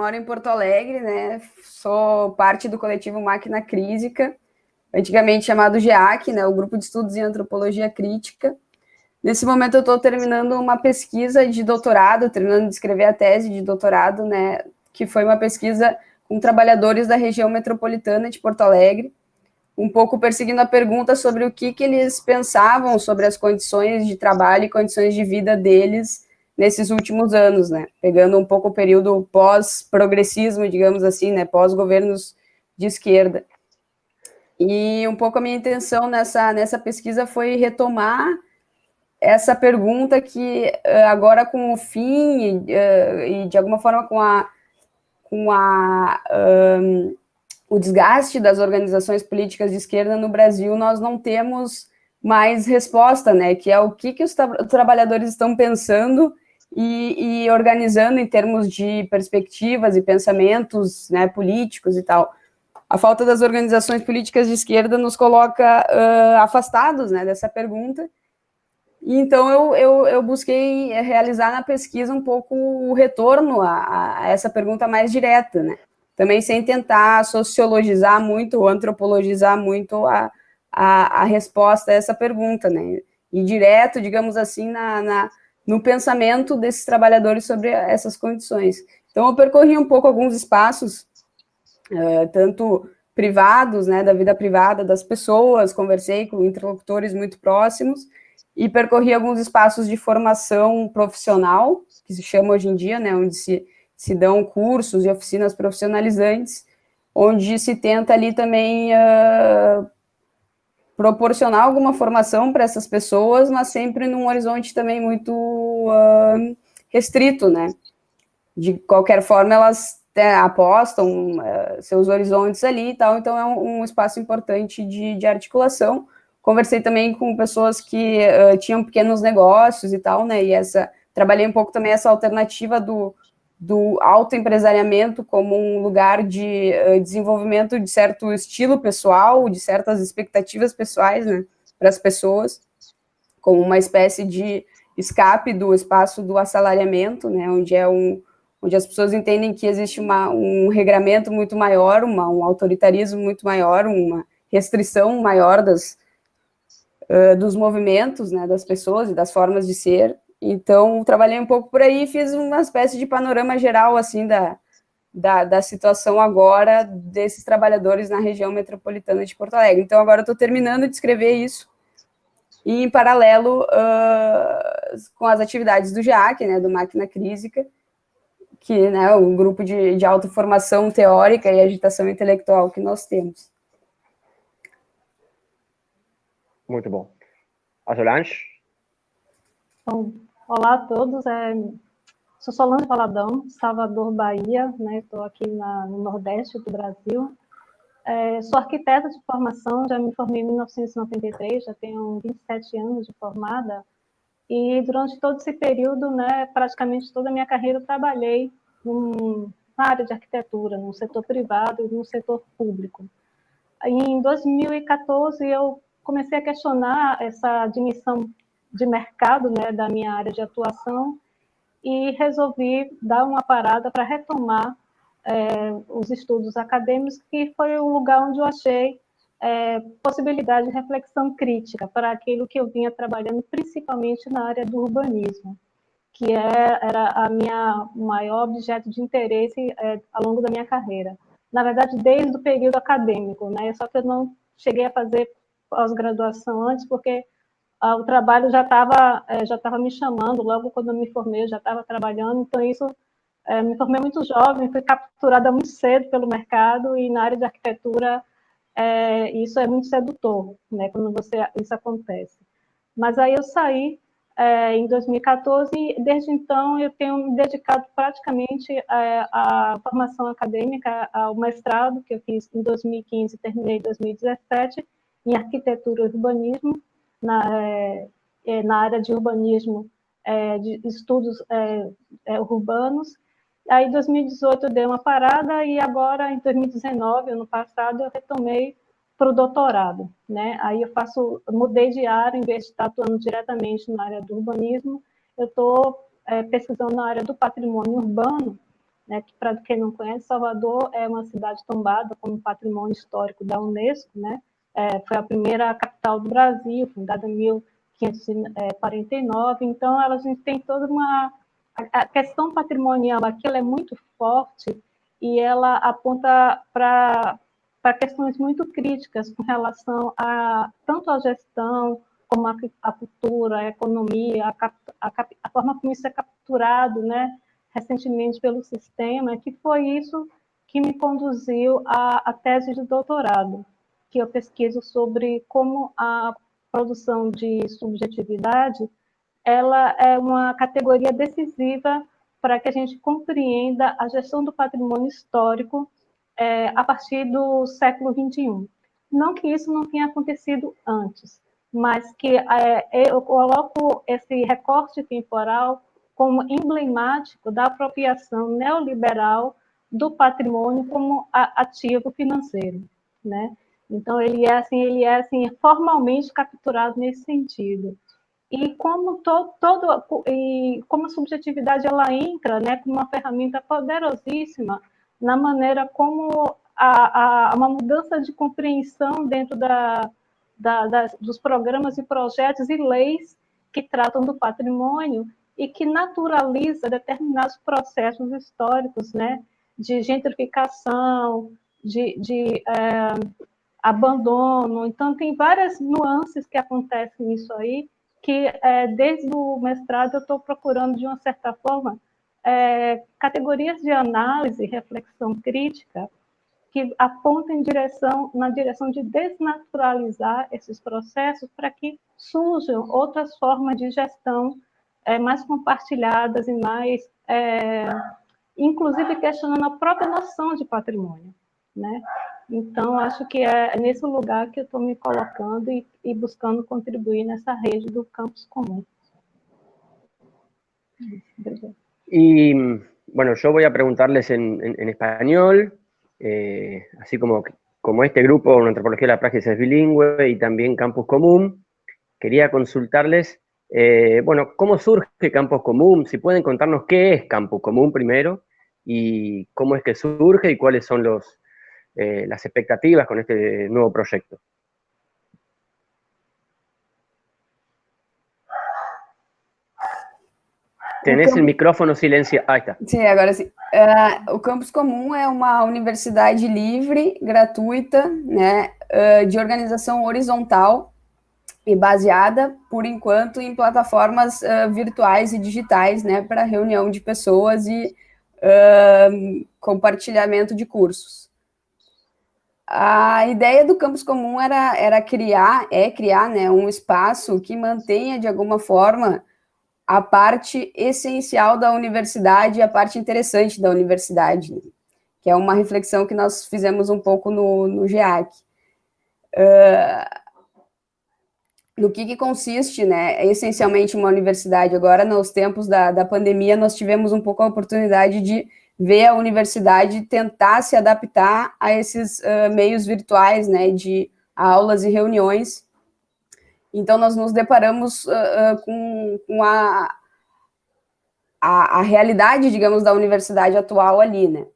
moro em Porto Alegre, né? Sou parte do coletivo Máquina Crítica, antigamente chamado GEAC, né? O Grupo de Estudos em Antropologia Crítica. Nesse momento eu estou terminando uma pesquisa de doutorado, terminando de escrever a tese de doutorado, né? Que foi uma pesquisa com trabalhadores da região metropolitana de Porto Alegre, um pouco perseguindo a pergunta sobre o que eles pensavam sobre as condições de trabalho e condições de vida deles nesses últimos anos, né? Pegando um pouco o período pós-progressismo, digamos assim, né? Pós-governos de esquerda. E um pouco a minha intenção nessa pesquisa foi retomar essa pergunta que agora com o fim e de alguma forma o desgaste das organizações políticas de esquerda no Brasil, nós não temos mais resposta, né? Que é o que os trabalhadores estão pensando e organizando em termos de perspectivas e pensamentos, né, políticos e tal. A falta das organizações políticas de esquerda nos coloca afastados, né, dessa pergunta. E então eu busquei realizar na pesquisa um pouco o retorno a essa pergunta mais direta, né? Também sem tentar sociologizar muito ou antropologizar muito a resposta a essa pergunta, né? E direto, digamos assim, no pensamento desses trabalhadores sobre essas condições. Então, eu percorri um pouco alguns espaços, tanto privados, né, da vida privada das pessoas, conversei com interlocutores muito próximos, e percorri alguns espaços de formação profissional, que se chama hoje em dia, né, onde se dão cursos e oficinas profissionalizantes, onde se tenta ali também proporcionar alguma formação para essas pessoas, mas sempre num horizonte também muito restrito, né? De qualquer forma, elas apostam seus horizontes ali e tal, então é um espaço importante de articulação. Conversei também com pessoas que tinham pequenos negócios e tal, né? E trabalhei um pouco também essa alternativa do autoempresariamento como um lugar de desenvolvimento de certo estilo pessoal, de certas expectativas pessoais, né, para as pessoas, como uma espécie de escape do espaço do assalariamento, né, onde as pessoas entendem que existe um regramento muito maior, um autoritarismo muito maior, uma restrição maior dos movimentos, né, das pessoas e das formas de ser. Então, trabalhei um pouco por aí e fiz uma espécie de panorama geral, assim, da situação agora desses trabalhadores na região metropolitana de Porto Alegre. Então, agora eu estou terminando de escrever isso, e em paralelo com as atividades do GEAC, né, do Máquina Crítica, que é, né, um grupo de autoformação teórica e agitação intelectual que nós temos. Muito bom. A Solange? Bom, olá a todos, sou Solange Valadão, Salvador, Bahia, né? Estou aqui no Nordeste do Brasil. Sou arquiteta de formação, já me formei em 1993, já tenho 27 anos de formada, e durante todo esse período, né, praticamente toda a minha carreira, eu trabalhei na área de arquitetura, no setor privado e no setor público. Em 2014, eu comecei a questionar essa admissão de mercado, né, da minha área de atuação, e resolvi dar uma parada para retomar os estudos acadêmicos, que foi o lugar onde eu achei possibilidade de reflexão crítica para aquilo que eu vinha trabalhando, principalmente na área do urbanismo, que era a minha maior objeto de interesse ao longo da minha carreira. Na verdade, desde o período acadêmico, né? Só que eu não cheguei a fazer pós-graduação antes, porque o trabalho já estava me chamando, logo quando eu me formei, eu já estava trabalhando, então isso, me formei muito jovem, fui capturada muito cedo pelo mercado, e na área de arquitetura isso é muito sedutor, né, quando isso acontece. Mas aí eu saí em 2014, e desde então eu tenho me dedicado praticamente à formação acadêmica, ao mestrado, que eu fiz em 2015 e terminei em 2017, em arquitetura e urbanismo, na área de urbanismo, de estudos urbanos. Aí, em 2018, eu dei uma parada, e agora, em 2019, ano passado, eu retomei para o doutorado, né? Aí eu mudei de área, em vez de estar atuando diretamente na área do urbanismo, eu estou pesquisando na área do patrimônio urbano, né, que, para quem não conhece, Salvador é uma cidade tombada como patrimônio histórico da Unesco, né? Foi a primeira capital do Brasil, fundada em 1549, então a gente tem toda uma... A questão patrimonial aqui ela é muito forte e ela aponta para questões muito críticas com relação a tanto a gestão, como a cultura, a economia, a forma como isso é capturado, né, recentemente pelo sistema, que foi isso que me conduziu à tese de doutorado, que eu pesquiso sobre como a produção de subjetividade ela é uma categoria decisiva para que a gente compreenda a gestão do patrimônio histórico a partir do século XXI. Não que isso não tenha acontecido antes, mas que eu coloco esse recorte temporal como emblemático da apropriação neoliberal do patrimônio como ativo financeiro, né? Então ele é assim formalmente capturado nesse sentido. E como como a subjetividade ela entra, né, como uma ferramenta poderosíssima na maneira como uma mudança de compreensão dentro dos programas e projetos e leis que tratam do patrimônio e que naturaliza determinados processos históricos, né, de gentrificação, de abandono. Então, tem várias nuances que acontecem nisso aí, que desde o mestrado eu estou procurando, de uma certa forma, categorias de análise e reflexão crítica que apontem na direção de desnaturalizar esses processos para que surjam outras formas de gestão mais compartilhadas e mais, inclusive questionando a própria noção de patrimônio, né? Então, acho que é nesse lugar que eu estou me colocando e buscando contribuir nessa rede do campus común. Y bueno, yo voy a preguntarles en español, así como este grupo, una antropología de la praxis es bilingüe y también Campus Común. Quería consultarles, bueno, ¿cómo surge Campus Común? Si pueden contarnos qué es Campus Común primero y cómo es que surge y cuáles son las expectativas con este nuevo proyecto. Tenés el micrófono silenciado. Aí está. Sim, agora sim. O Campus Común é uma universidade livre, gratuita, né, de organização horizontal e baseada, por enquanto, em plataformas virtuais e digitais, né, para reunião de pessoas e compartilhamento de cursos. A ideia do Campus Común era criar, né, um espaço que mantenha, de alguma forma, a parte essencial da universidade, a parte interessante da universidade, né? Que é uma reflexão que nós fizemos um pouco no GEAC. No que consiste, né, essencialmente uma universidade. Agora, nos tempos da pandemia, nós tivemos um pouco a oportunidade de ver a universidade tentar se adaptar a esses meios virtuais, né, de aulas e reuniões. Então, nós nos deparamos com a realidade, digamos, da universidade atual ali, né?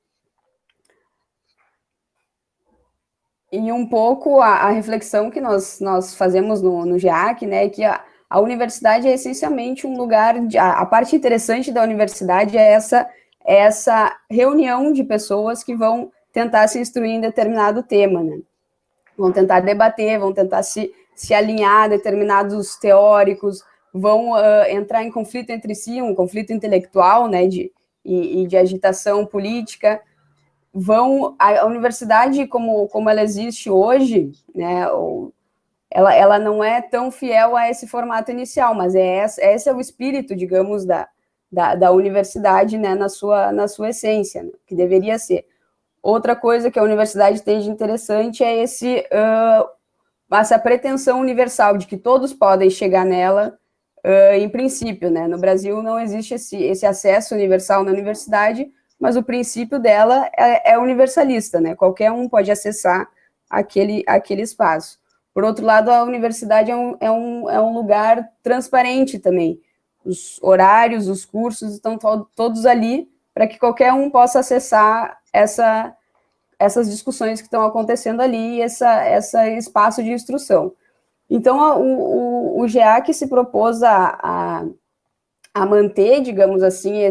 E um pouco a reflexão que nós fazemos no GEAC, né, é que a universidade é essencialmente um lugar, a parte interessante da universidade é essa reunião de pessoas que vão tentar se instruir em determinado tema, né? Vão tentar debater, vão tentar se alinhar, determinados teóricos, vão entrar em conflito entre si, um conflito intelectual, né, e de agitação política. A universidade, como ela existe hoje, né, ela não é tão fiel a esse formato inicial, mas esse é o espírito, digamos, da universidade, né, na sua essência, né, que deveria ser. Outra coisa que a universidade tem de interessante é essa pretensão universal de que todos podem chegar nela, em princípio, né? No Brasil não existe esse acesso universal na universidade, mas o princípio dela é universalista, né? Qualquer um pode acessar aquele espaço. Por outro lado, a universidade é um lugar transparente também. Os horários, os cursos estão todos ali para que qualquer um possa acessar essas discussões que estão acontecendo ali, esse espaço de instrução. Então, o GEAC se propôs a manter, digamos assim,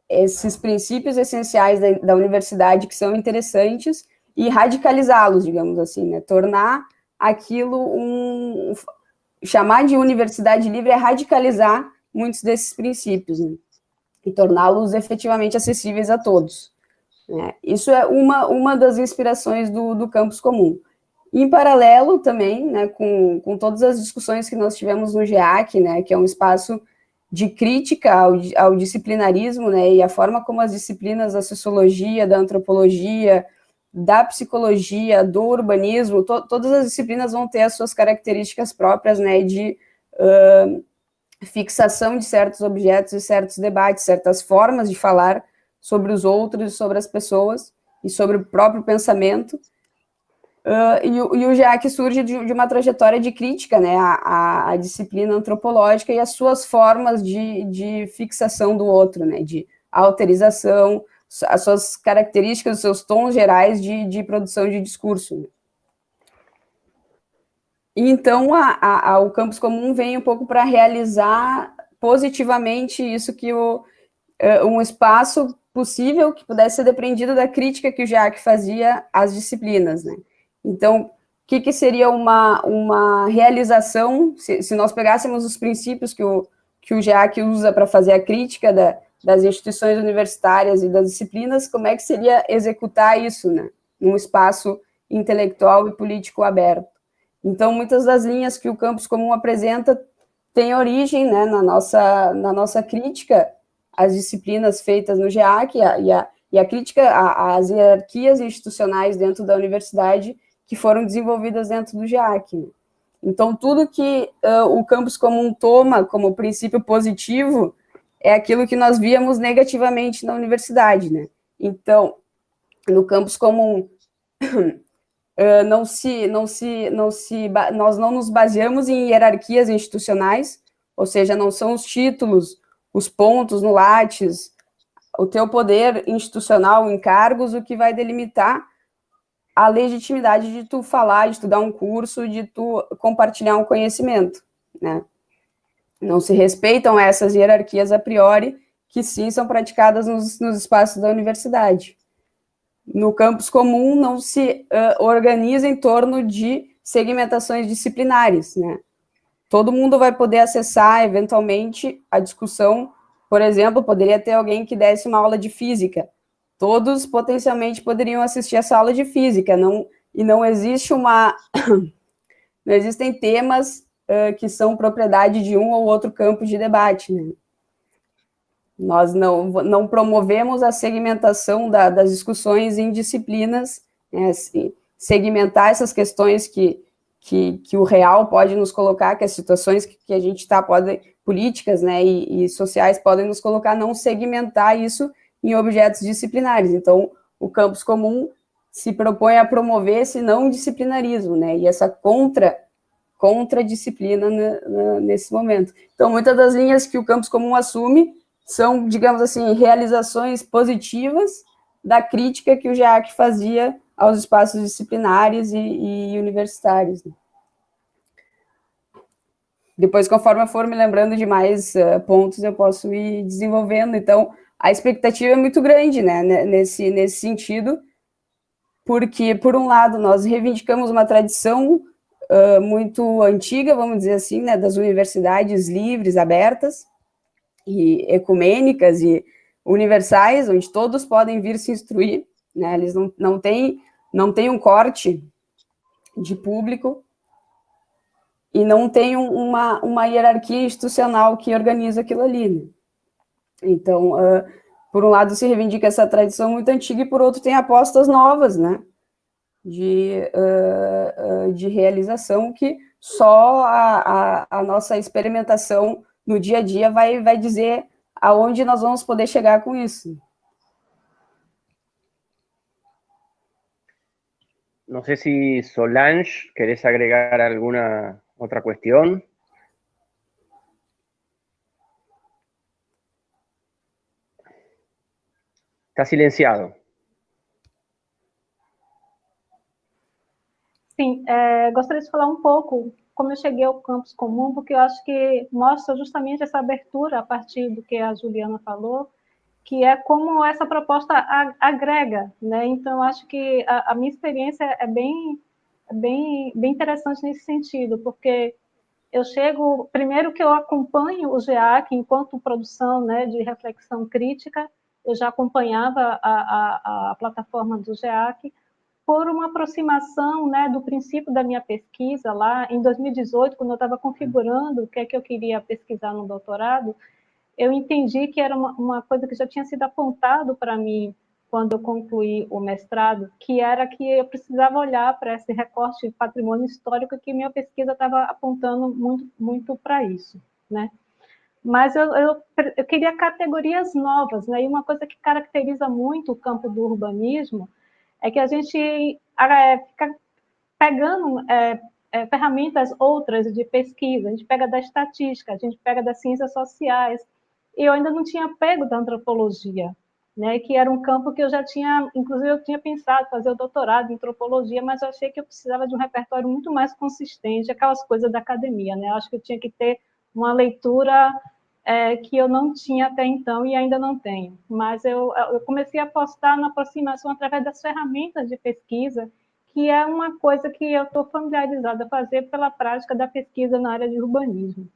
esses princípios essenciais da universidade que são interessantes e radicalizá-los, digamos assim, né? Tornar aquilo chamar de universidade livre é radicalizar muitos desses princípios, né? E torná-los efetivamente acessíveis a todos, né? Isso é uma das inspirações do campus comum. Em paralelo também, né, com todas as discussões que nós tivemos no GEAC, né, que é um espaço de crítica ao disciplinarismo, né, e a forma como as disciplinas da sociologia, da antropologia, da psicologia, do urbanismo, todas as disciplinas vão ter as suas características próprias, né, de fixação de certos objetos e certos debates, certas formas de falar sobre os outros, sobre as pessoas e sobre o próprio pensamento. E o GEAC surge de uma trajetória de crítica, né, à disciplina antropológica e às suas formas de fixação do outro, né, de autorização, as suas características, os seus tons gerais de produção de discurso, né. E então, o campus comum vem um pouco para realizar positivamente isso que um espaço possível que pudesse ser depreendido da crítica que o GEAC fazia às disciplinas, né. Então, o que seria uma realização, se nós pegássemos os princípios que o GEAC usa para fazer a crítica das instituições universitárias e das disciplinas, como é que seria executar isso, né, num espaço intelectual e político aberto? Então, muitas das linhas que o campus comum apresenta têm origem, né, na nossa crítica às disciplinas feitas no GEAC e a crítica às hierarquias institucionais dentro da universidade que foram desenvolvidas dentro do GEAC, né? Então, tudo que o campus comum toma como princípio positivo é aquilo que nós víamos negativamente na universidade, né? Então, no campus comum, nós não nos baseamos em hierarquias institucionais, ou seja, não são os títulos, os pontos no Lattes, o teu poder institucional em cargos, o que vai delimitar a legitimidade de tu falar, de tu dar um curso, de tu compartilhar um conhecimento, né? Não se respeitam essas hierarquias a priori, que sim são praticadas nos espaços da universidade. No campus comum não se organiza em torno de segmentações disciplinares, né? Todo mundo vai poder acessar, eventualmente, a discussão. Por exemplo, poderia ter alguém que desse uma aula de física. Todos potencialmente poderiam assistir essa aula de física, não existe não existem temas que são propriedade de um ou outro campo de debate, né? Nós não promovemos a segmentação das discussões em disciplinas, né, assim, segmentar essas questões que o real pode nos colocar, que as situações que a gente está, políticas, né, e sociais podem nos colocar, não segmentar isso em objetos disciplinares. Então, o campus comum se propõe a promover esse não disciplinarismo, né, e essa contra-disciplina nesse momento. Então, muitas das linhas que o campus comum assume são, digamos assim, realizações positivas da crítica que o GEAC fazia aos espaços disciplinares e universitários, né. Depois, conforme eu for me lembrando de mais pontos, eu posso ir desenvolvendo. Então, a expectativa é muito grande, né, nesse sentido, porque, por um lado, nós reivindicamos uma tradição muito antiga, vamos dizer assim, né, das universidades livres, abertas, e ecumênicas e universais, onde todos podem vir se instruir, né, eles não têm um corte de público, e não tem uma hierarquia institucional que organiza aquilo ali, né? Então, por um lado, se reivindica essa tradição muito antiga, e por outro, tem apostas novas, né, de realização, que só a nossa experimentação no dia a dia vai dizer aonde nós vamos poder chegar com isso. No sé si Solange, ¿querés agregar alguna otra cuestión? Está silenciado. Sim, gostaria de falar um pouco como eu cheguei ao campus comum, porque eu acho que mostra justamente essa abertura a partir do que a Juliana falou, que é como essa proposta agrega, né? Então, acho que a minha experiência é bem interessante nesse sentido, porque eu chego, primeiro que eu acompanho o GEAC enquanto produção, né, de reflexão crítica, eu já acompanhava a plataforma do GEAC, por uma aproximação, né, do princípio da minha pesquisa lá em 2018, quando eu estava configurando o que é que eu queria pesquisar no doutorado, eu entendi que era uma coisa que já tinha sido apontado para mim quando eu concluí o mestrado, que era que eu precisava olhar para esse recorte de patrimônio histórico, que minha pesquisa estava apontando muito para isso, né? Mas eu queria categorias novas, né? E uma coisa que caracteriza muito o campo do urbanismo é que a gente fica pegando ferramentas outras de pesquisa, a gente pega da estatística, a gente pega das ciências sociais, e eu ainda não tinha pego da antropologia, né, que era um campo que eu já tinha, inclusive eu tinha pensado fazer o doutorado em antropologia, mas eu achei que eu precisava de um repertório muito mais consistente, aquelas coisas da academia, né, eu acho que eu tinha que ter uma leitura que eu não tinha até então e ainda não tenho, mas eu comecei a apostar na aproximação através das ferramentas de pesquisa, que é uma coisa que eu estou familiarizada a fazer pela prática da pesquisa na área de urbanismo.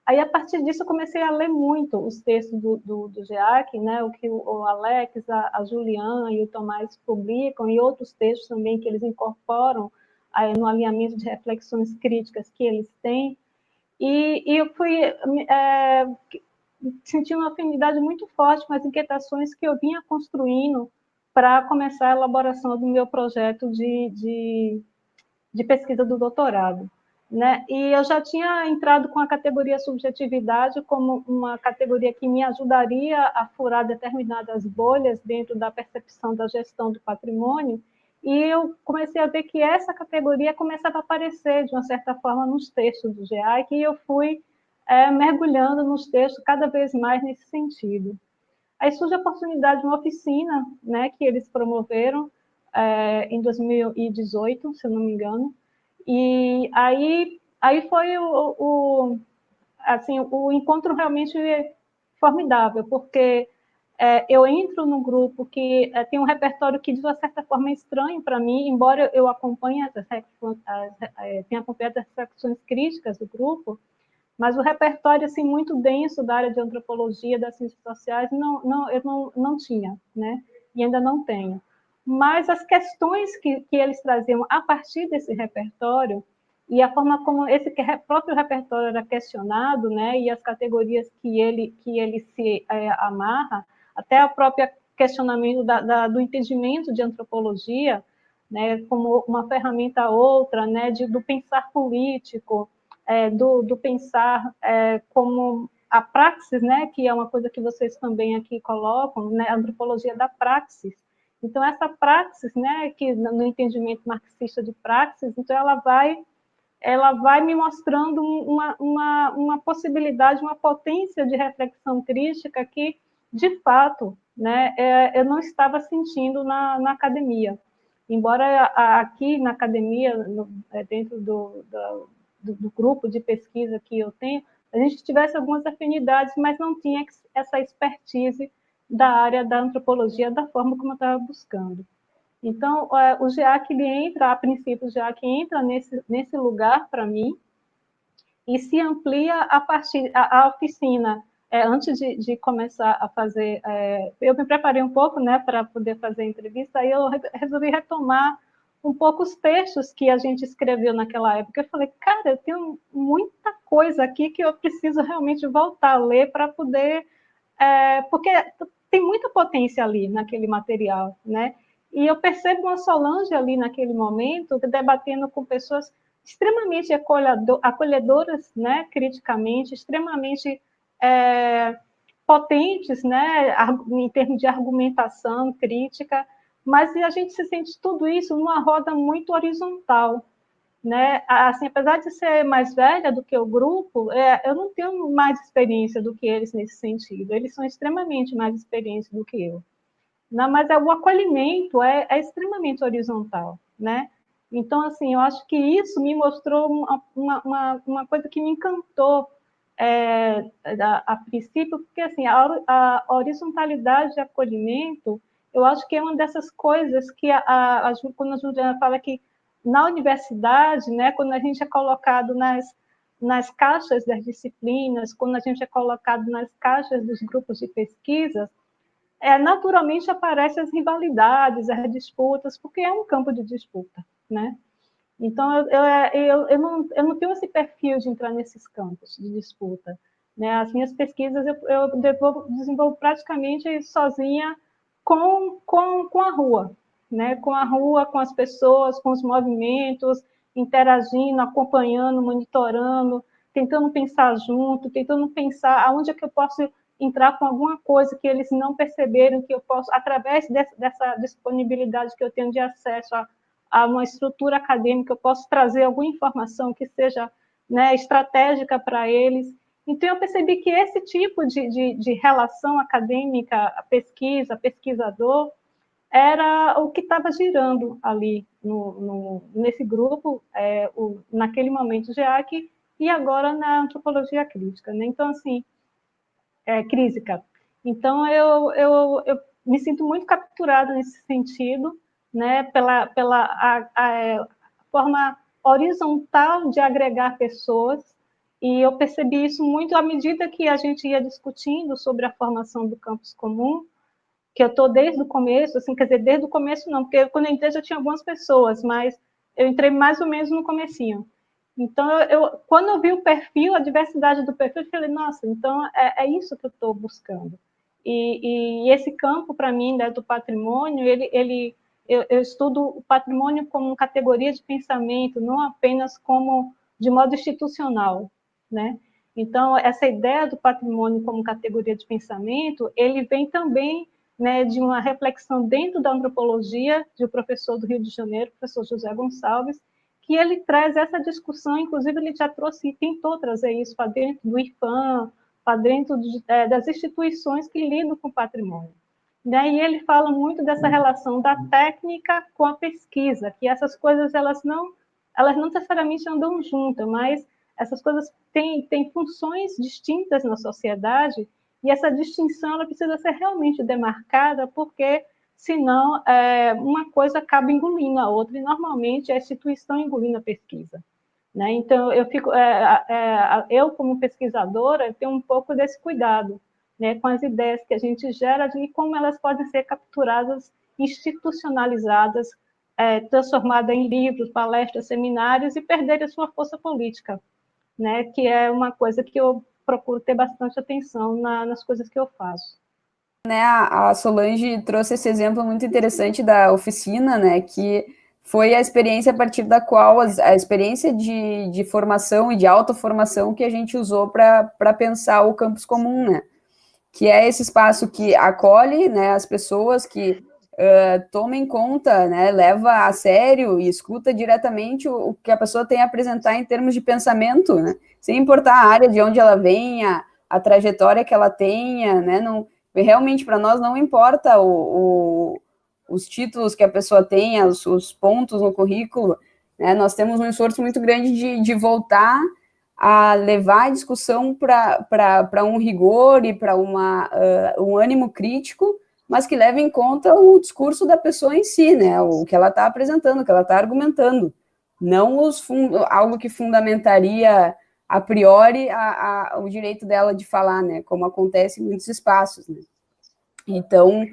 Aí, a partir disso, eu comecei a ler muito os textos do GEAC, né, o que o Alex, a Juliana e o Tomás publicam, e outros textos também que eles incorporam no alinhamento de reflexões críticas que eles têm, e eu fui sentindo uma afinidade muito forte com as inquietações que eu vinha construindo para começar a elaboração do meu projeto de pesquisa do doutorado, né? E eu já tinha entrado com a categoria subjetividade como uma categoria que me ajudaria a furar determinadas bolhas dentro da percepção da gestão do patrimônio, e eu comecei a ver que essa categoria começava a aparecer, de uma certa forma, nos textos do GEAC, e eu fui mergulhando nos textos cada vez mais nesse sentido. Aí surge a oportunidade de uma oficina, né, que eles promoveram em 2018, se eu não me engano, e aí foi assim, o encontro realmente formidável, porque eu entro num grupo que tem um repertório que, de uma certa forma, é estranho para mim, embora eu acompanhe tenha acompanhado as reflexões críticas do grupo, mas o repertório assim muito denso da área de antropologia, das ciências sociais, eu não tinha, né? E ainda não tenho. Mas as questões que eles traziam a partir desse repertório e a forma como esse próprio repertório era questionado, né? E as categorias que ele se amarra, até o próprio questionamento do entendimento de antropologia, né? Como uma ferramenta outra, né? Do pensar político, do pensar como a praxis, né, que é uma coisa que vocês também aqui colocam, né, a antropologia da praxis. Então, essa praxis, né, que no entendimento marxista de praxis, então ela vai me mostrando uma possibilidade, uma potência de reflexão crítica que, de fato, né, eu não estava sentindo na academia. Embora aqui na academia, dentro do grupo de pesquisa que eu tenho, a gente tivesse algumas afinidades, mas não tinha essa expertise da área da antropologia da forma como eu estava buscando. Então, o GEAC, ele entra, a princípio, o GEAC entra nesse lugar para mim e se amplia a partir a oficina. Antes de começar a fazer, eu me preparei um pouco, né, para poder fazer a entrevista, aí eu resolvi retomar um pouco os textos que a gente escreveu naquela época. Eu falei, cara, eu tenho muita coisa aqui que eu preciso realmente voltar a ler para poder... porque tem muita potência ali naquele material, né? E eu percebo uma Solange ali naquele momento, debatendo com pessoas extremamente acolhedoras, né, criticamente, extremamente potentes, né, em termos de argumentação crítica, mas a gente se sente tudo isso numa roda muito horizontal, né? Assim, apesar de ser mais velha do que o grupo, eu não tenho mais experiência do que eles nesse sentido. Eles são extremamente mais experientes do que eu. Mas o acolhimento é extremamente horizontal, né? Então, assim, eu acho que isso me mostrou uma coisa que me encantou a princípio, porque assim, a horizontalidade de acolhimento, eu acho que é uma dessas coisas que, quando a Juliana fala que na universidade, né, quando a gente é colocado nas caixas das disciplinas, quando a gente é colocado nas caixas dos grupos de pesquisa, naturalmente aparecem as rivalidades, as disputas, porque é um campo de disputa, né? Então, eu não tenho esse perfil de entrar nesses campos de disputa, né? As minhas pesquisas eu desenvolvo praticamente sozinha com a rua, né? Com a rua, com as pessoas, com os movimentos, interagindo, acompanhando, monitorando, tentando pensar junto, tentando pensar aonde é que eu posso entrar com alguma coisa que eles não perceberam, que eu posso, através dessa disponibilidade que eu tenho de acesso a uma estrutura acadêmica, eu posso trazer alguma informação que seja, né, estratégica para eles. Então, eu percebi que esse tipo de relação acadêmica, a pesquisa, pesquisador, era o que estava girando ali nesse grupo, naquele momento GEAC, e agora na antropologia crítica, né? Então, assim, crítica. Então, eu me sinto muito capturada nesse sentido, né, pela forma horizontal de agregar pessoas, e eu percebi isso muito à medida que a gente ia discutindo sobre a formação do campus comum, que eu estou desde o começo, assim, quer dizer, desde o começo não, porque quando eu entrei já tinha algumas pessoas, mas eu entrei mais ou menos no comecinho. Então, quando eu vi o perfil, a diversidade do perfil, eu falei, nossa, então é isso que eu estou buscando. E esse campo, para mim, né, do patrimônio, eu estudo o patrimônio como categoria de pensamento, não apenas como de modo institucional, né? Então, essa ideia do patrimônio como categoria de pensamento, ele vem também, né, de uma reflexão dentro da antropologia de um professor do Rio de Janeiro, professor José Gonçalves, que ele traz essa discussão, inclusive ele já trouxe, tentou trazer isso para dentro do IFAM, para dentro das instituições que lidam com o patrimônio. E ele fala muito dessa relação da técnica com a pesquisa, que essas coisas elas não necessariamente andam juntas, mas essas coisas têm funções distintas na sociedade, e essa distinção ela precisa ser realmente demarcada, porque senão uma coisa acaba engolindo a outra, e normalmente a instituição engolindo a pesquisa, né? Então, eu como pesquisadora, tenho um pouco desse cuidado, né, com as ideias que a gente gera e como elas podem ser capturadas, institucionalizadas, transformadas em livros, palestras, seminários e perderem a sua força política, né, que é uma coisa que eu procuro ter bastante atenção nas coisas que eu faço. Né, a Solange trouxe esse exemplo muito interessante da oficina, né, que foi a experiência a partir da qual a experiência de formação e de autoformação que a gente usou para pensar o campus comum, né, que é esse espaço que acolhe, né, as pessoas, que toma em conta, né, leva a sério e escuta diretamente o que a pessoa tem a apresentar em termos de pensamento, né, sem importar a área de onde ela venha, a trajetória que ela tenha, né, não, realmente para nós não importa os títulos que a pessoa tenha, os pontos no currículo, né, nós temos um esforço muito grande de voltar a levar a discussão para um rigor e para um ânimo crítico, mas que leve em conta o discurso da pessoa em si, né, o que ela está apresentando, o que ela está argumentando, não algo que fundamentaria a priori o direito dela de falar, né, como acontece em muitos espaços, né. Então,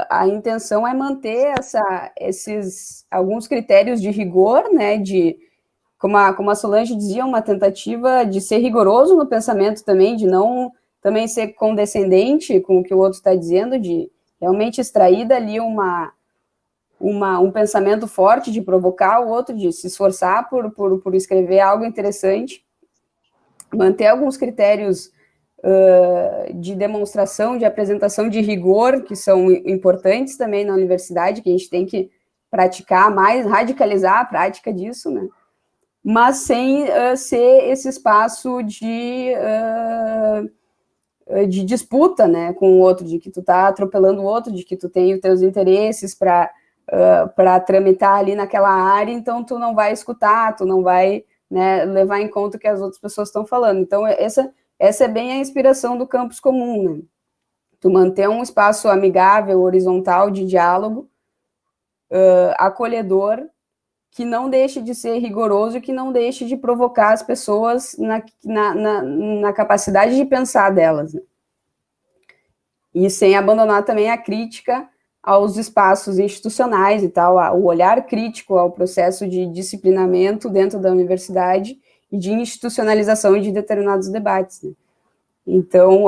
a intenção é manter alguns critérios de rigor, né, como a Solange dizia, uma tentativa de ser rigoroso no pensamento também, de não também ser condescendente com o que o outro está dizendo, de realmente extrair dali um pensamento forte, de provocar o outro, de se esforçar por escrever algo interessante, manter alguns critérios de demonstração, de apresentação de rigor, que são importantes também na universidade, que a gente tem que praticar mais, radicalizar a prática disso, né? Mas sem ser esse espaço de disputa, né, com o outro, de que tu tá atropelando o outro, de que tu tem os teus interesses para tramitar ali naquela área, então tu não vai escutar, tu não vai, né, levar em conta o que as outras pessoas estão falando. Então, essa é bem a inspiração do campus comum, né? Tu manter um espaço amigável, horizontal, de diálogo, acolhedor, que não deixe de ser rigoroso e que não deixe de provocar as pessoas na capacidade de pensar delas, né? E sem abandonar também a crítica aos espaços institucionais e tal, o olhar crítico ao processo de disciplinamento dentro da universidade e de institucionalização de determinados debates, né? Então,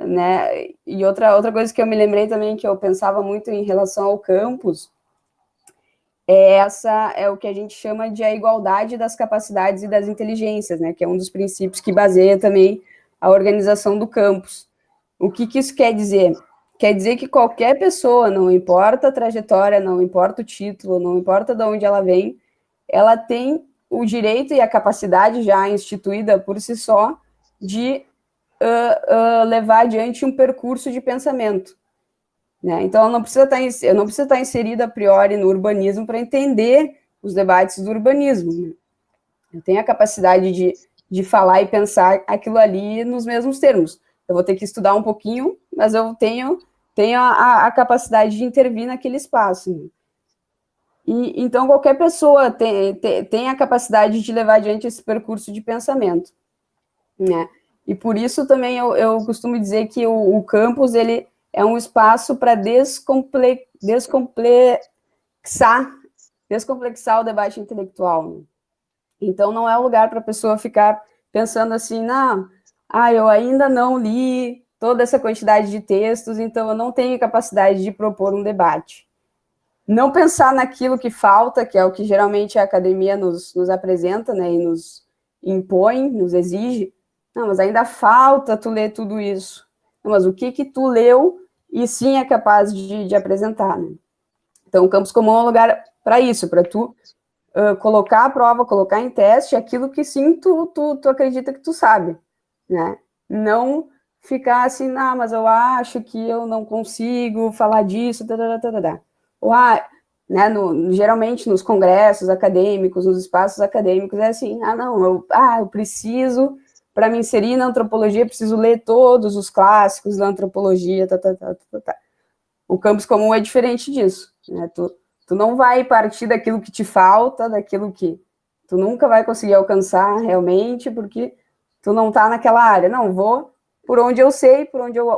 né, e outra coisa que eu me lembrei também, que eu pensava muito em relação ao campus, é o que a gente chama de a igualdade das capacidades e das inteligências, né, que é um dos princípios que baseia também a organização do campus. O que isso quer dizer? Quer dizer que qualquer pessoa, não importa a trajetória, não importa o título, não importa de onde ela vem, ela tem o direito e a capacidade já instituída por si só de levar adiante um percurso de pensamento, né? Então, eu não preciso estar inserida a priori no urbanismo para entender os debates do urbanismo, né? Eu tenho a capacidade de falar e pensar aquilo ali nos mesmos termos. Eu vou ter que estudar um pouquinho, mas eu tenho a capacidade de intervir naquele espaço, né? E então, qualquer pessoa tem a capacidade de levar adiante esse percurso de pensamento, né? E por isso também eu costumo dizer que o campus, ele é um espaço para descomplexar o debate intelectual, né? Então, não é um lugar para a pessoa ficar pensando assim, não, eu ainda não li toda essa quantidade de textos, então eu não tenho capacidade de propor um debate. Não pensar naquilo que falta, que é o que geralmente a academia nos apresenta, né, e nos impõe, nos exige. Não, mas ainda falta tu ler tudo isso. Não, mas o que tu leu e sim é capaz de apresentar, né? Então, o campus comum é um lugar para isso, para tu colocar à prova, colocar em teste aquilo que sim tu acredita que tu sabe, né? Não ficar assim, não, mas eu acho que eu não consigo falar disso, ou, né, geralmente nos congressos acadêmicos, nos espaços acadêmicos, é assim, eu preciso, para me inserir na antropologia, preciso ler todos os clássicos da antropologia, O campus comum é diferente disso, né? Tu não vai partir daquilo que te falta, daquilo que tu nunca vai conseguir alcançar realmente, porque tu não está naquela área. Não, vou por onde eu sei,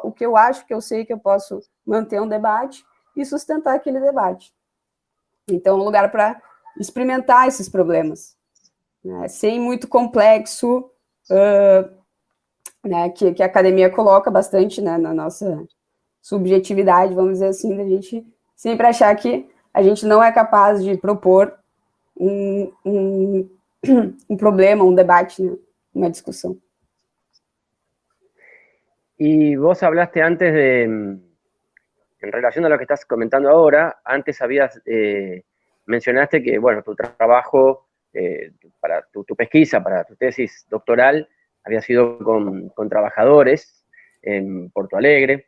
o que eu acho que eu sei que eu posso manter um debate e sustentar aquele debate. Então, é um lugar para experimentar esses problemas, né? Sem muito complexo, né, que a academia coloca bastante, né, na nossa subjetividade, vamos dizer assim, da gente sempre achar que a gente não é capaz de propor um problema, un debate, ¿no? Una discusión. Y vos hablaste antes en relación a lo que estás comentando ahora, antes mencionaste que, bueno, tu trabajo, para tu pesquisa, para tu tesis doctoral, había sido con trabajadores en Porto Alegre.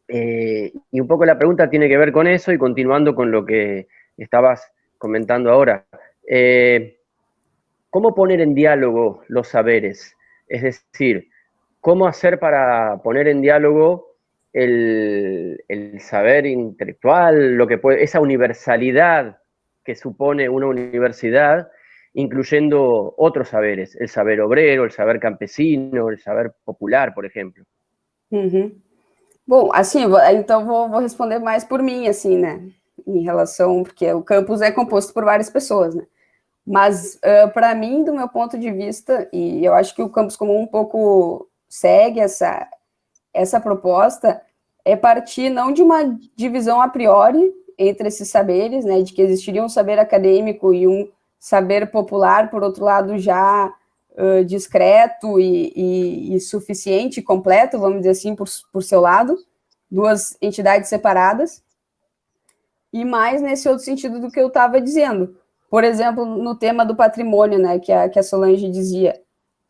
Y un poco la pregunta tiene que ver con eso y continuando con lo que estabas comentando ahora. ¿Cómo poner en diálogo los saberes? Es decir, ¿cómo hacer para poner en diálogo el saber intelectual, esa universalidad que supone una universidad, incluyendo otros saberes, el saber obrero, el saber campesino, el saber popular, por ejemplo? Uhum. Bom, assim, então vou responder mais por mim, assim, né, em relação, porque o campus é composto por várias pessoas, né, mas para mim, do meu ponto de vista, e eu acho que o campus comum um pouco segue essa proposta, é partir não de uma divisão a priori entre esses saberes, né, de que existiria um saber acadêmico e um saber popular, por outro lado, já discreto e suficiente, completo, vamos dizer assim, por seu lado, duas entidades separadas, e mais nesse outro sentido do que eu estava dizendo. Por exemplo, no tema do patrimônio, né, que a Solange dizia,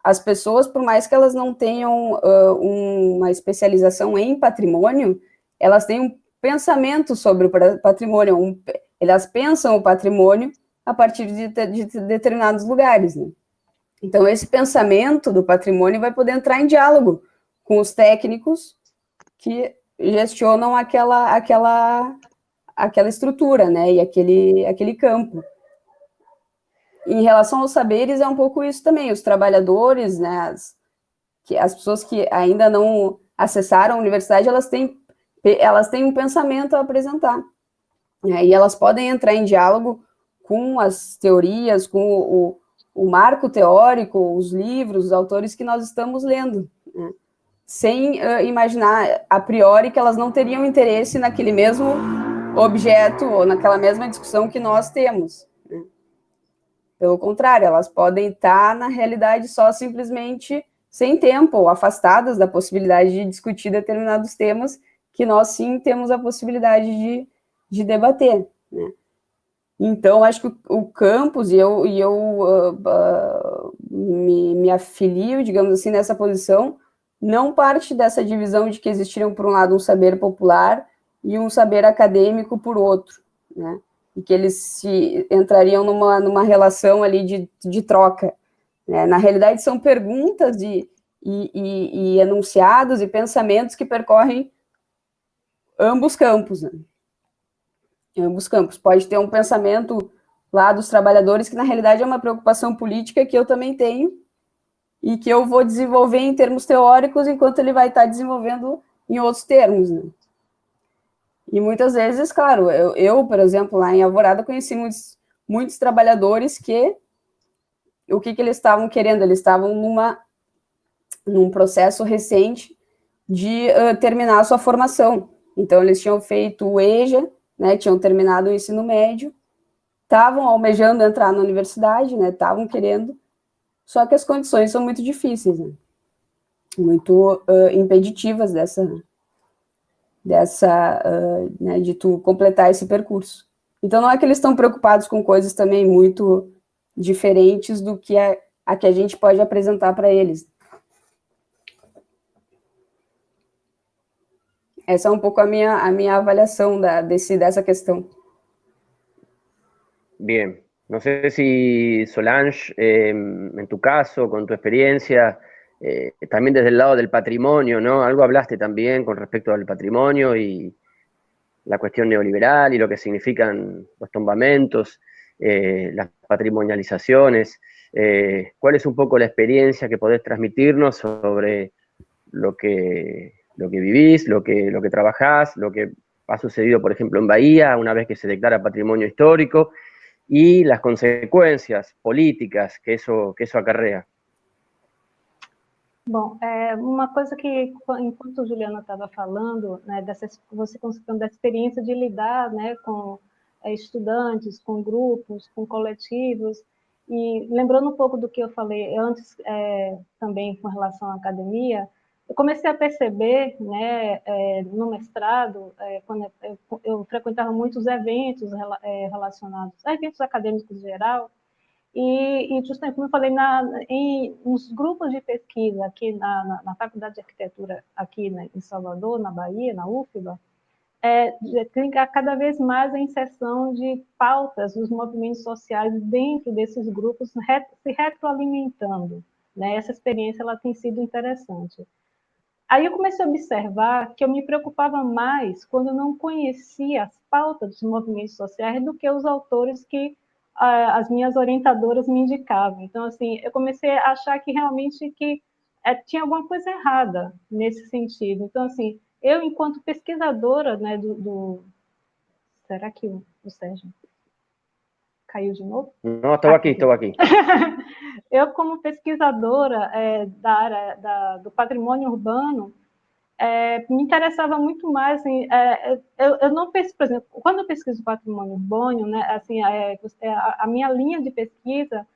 as pessoas, por mais que elas não tenham uma especialização em patrimônio, elas têm um pensamento sobre o patrimônio, elas pensam o patrimônio a partir de determinados lugares, né? Então, esse pensamento do patrimônio vai poder entrar em diálogo com os técnicos que gestionam aquela estrutura, né, e aquele campo. Em relação aos saberes, é um pouco isso também. Os trabalhadores, né, as pessoas que ainda não acessaram a universidade, elas têm um pensamento a apresentar, né, e elas podem entrar em diálogo com as teorias, com o marco teórico, os livros, os autores que nós estamos lendo, né, sem imaginar a priori que elas não teriam interesse naquele mesmo objeto ou naquela mesma discussão que nós temos, né? Pelo contrário, elas podem estar, na realidade, só simplesmente sem tempo, ou afastadas da possibilidade de discutir determinados temas que nós, sim, temos a possibilidade de debater, né? Então, acho que o campus, e eu me afilio, digamos assim, nessa posição, não parte dessa divisão de que existiriam, por um lado, um saber popular e um saber acadêmico por outro, né? E que eles entrariam numa relação ali de troca, né? Na realidade, são perguntas e enunciados e pensamentos que percorrem ambos campos, né? Em ambos campos. Pode ter um pensamento lá dos trabalhadores que, na realidade, é uma preocupação política que eu também tenho e que eu vou desenvolver em termos teóricos, enquanto ele vai estar desenvolvendo em outros termos, né? E muitas vezes, claro, eu, por exemplo, lá em Alvorada, conheci muitos trabalhadores que o que eles estavam querendo? Eles estavam num processo recente de terminar a sua formação. Então, eles tinham feito o EJA, né, tinham terminado o ensino médio, estavam almejando entrar na universidade, né, estavam querendo, só que as condições são muito difíceis, né, muito impeditivas né, de tu completar esse percurso. Então, não é que eles estão preocupados com coisas também muito diferentes do que a que a gente pode apresentar para eles. Essa é um pouco a minha avaliação dessa questão. Bien, no sé si Solange, en tu caso, con tu experiencia, también desde el lado del patrimonio, ¿no? Algo hablaste también con respecto al patrimonio y la cuestión neoliberal y lo que significan los tombamentos, las patrimonializaciones. ¿Cuál es un poco la experiencia que podés transmitirnos sobre lo que vivís, lo que trabajás, lo que ha sucedido, por ejemplo, en Bahía, una vez que se declara patrimonio histórico, y las consequências políticas que isso acarrea? Bom, uma coisa que, enquanto a Juliana estava falando, né, você considerando da experiência de lidar, né, com estudantes, com grupos, com coletivos, e lembrando um pouco do que eu falei antes, também com relação à academia, eu comecei a perceber, né, no mestrado, quando eu frequentava muitos eventos relacionados a eventos acadêmicos em geral, e justamente como eu falei, nos grupos de pesquisa aqui na Faculdade de Arquitetura, aqui em Salvador, na Bahia, na UFBA, tem cada vez mais a inserção de pautas dos movimentos sociais dentro desses grupos, se retroalimentando, né? Essa experiência ela tem sido interessante. Aí eu comecei a observar que eu me preocupava mais quando eu não conhecia as pautas dos movimentos sociais do que os autores que as minhas orientadoras me indicavam. Então, assim, eu comecei a achar que realmente tinha alguma coisa errada nesse sentido. Então, assim, eu, enquanto pesquisadora, né, Será que o Sérgio caiu de novo? Não, estou aqui. Eu, como pesquisadora da área do patrimônio urbano, me interessava muito mais, assim, eu não pesquiso, por exemplo, quando eu pesquiso patrimônio urbano, né, assim, a minha linha de pesquisa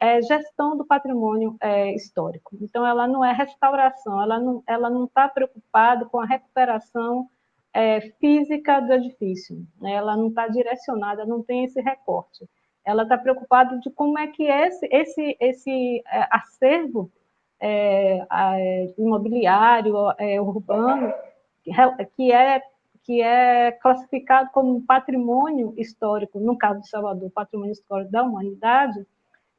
é gestão do patrimônio histórico. Então, ela não é restauração, ela não está preocupada com a recuperação física do edifício, né? Ela não está direcionada, não tem esse recorte. Ela está preocupada de como é que esse acervo imobiliário, urbano, que é classificado como um patrimônio histórico, no caso de Salvador, patrimônio histórico da humanidade,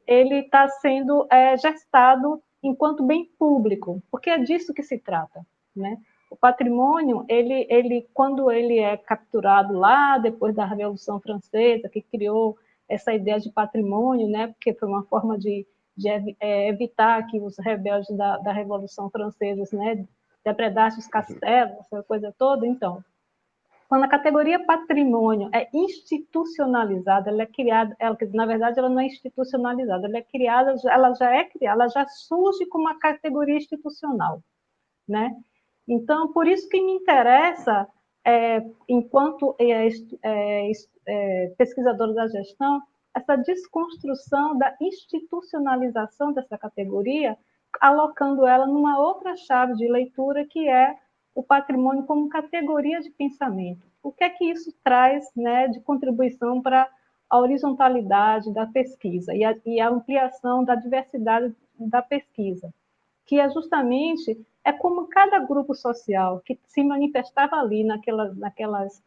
ele está sendo gestado enquanto bem público, porque é disso que se trata, né? O patrimônio, quando ele é capturado lá depois da Revolução Francesa, que criou essa ideia de patrimônio, né? Porque foi uma forma de evitar que os rebeldes da Revolução Francesa, né, depredassem os castelos, essa coisa toda. Então, quando a categoria patrimônio é institucionalizada, ela é criada, na verdade, ela não é institucionalizada, ela é criada, ela já surge como uma categoria institucional, né? Então, por isso que me interessa, enquanto pesquisadora da gestão, essa desconstrução da institucionalização dessa categoria, alocando ela numa outra chave de leitura, que é o patrimônio como categoria de pensamento. O que é que isso traz, né, de contribuição para a horizontalidade da pesquisa e a ampliação da diversidade da pesquisa, que é justamente como cada grupo social que se manifestava ali naqueles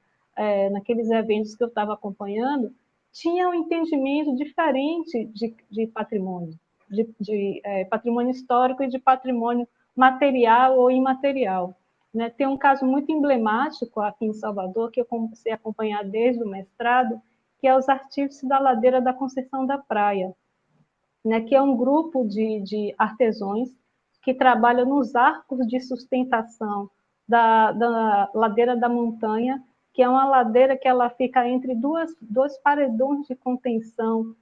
eventos que eu estava acompanhando tinha um entendimento diferente de patrimônio, de patrimônio histórico e de patrimônio material ou imaterial. Né? Tem um caso muito emblemático aqui em Salvador, que eu comecei a acompanhar desde o mestrado, que é os artífices da Ladeira da Conceição da Praia, né? Que é um grupo de artesãos que trabalham nos arcos de sustentação da Ladeira da Montanha, que é uma ladeira que ela fica entre dois paredões de contenção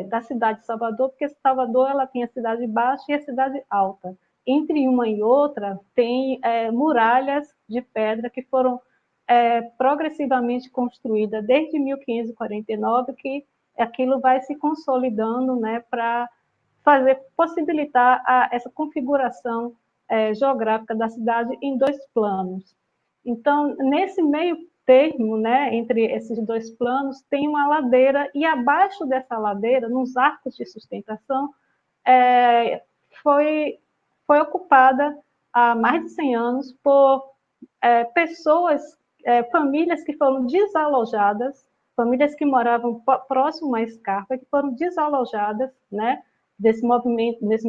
da cidade de Salvador, porque Salvador ela tem a cidade baixa e a cidade alta. Entre uma e outra tem muralhas de pedra que foram progressivamente construídas desde 1549, que aquilo vai se consolidando, né, para possibilitar essa configuração geográfica da cidade em dois planos. Então, nesse meio termo, né, entre esses dois planos, tem uma ladeira, e abaixo dessa ladeira, nos arcos de sustentação, foi ocupada há mais de 100 anos por pessoas, famílias que foram desalojadas, famílias que moravam próximo à escarpa, que foram desalojadas, né, desse movimento, desse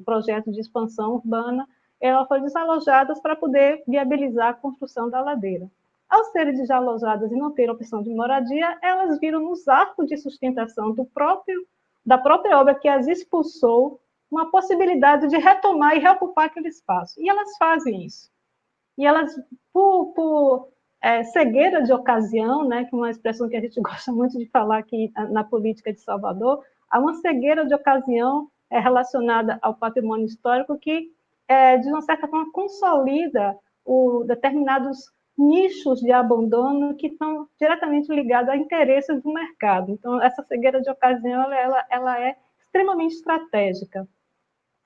projeto de expansão urbana. Elas foram desalojadas para poder viabilizar a construção da ladeira. Ao serem desalojadas e não ter opção de moradia, elas viram nos arcos de sustentação da própria obra que as expulsou uma possibilidade de retomar e reocupar aquele espaço. E elas fazem isso. E elas, por cegueira de ocasião, né, que é uma expressão que a gente gosta muito de falar aqui na política de Salvador, há uma cegueira de ocasião relacionada ao patrimônio histórico que, de uma certa forma, consolida determinados nichos de abandono que estão diretamente ligados a interesses do mercado. Então, essa cegueira de ocasião ela é extremamente estratégica.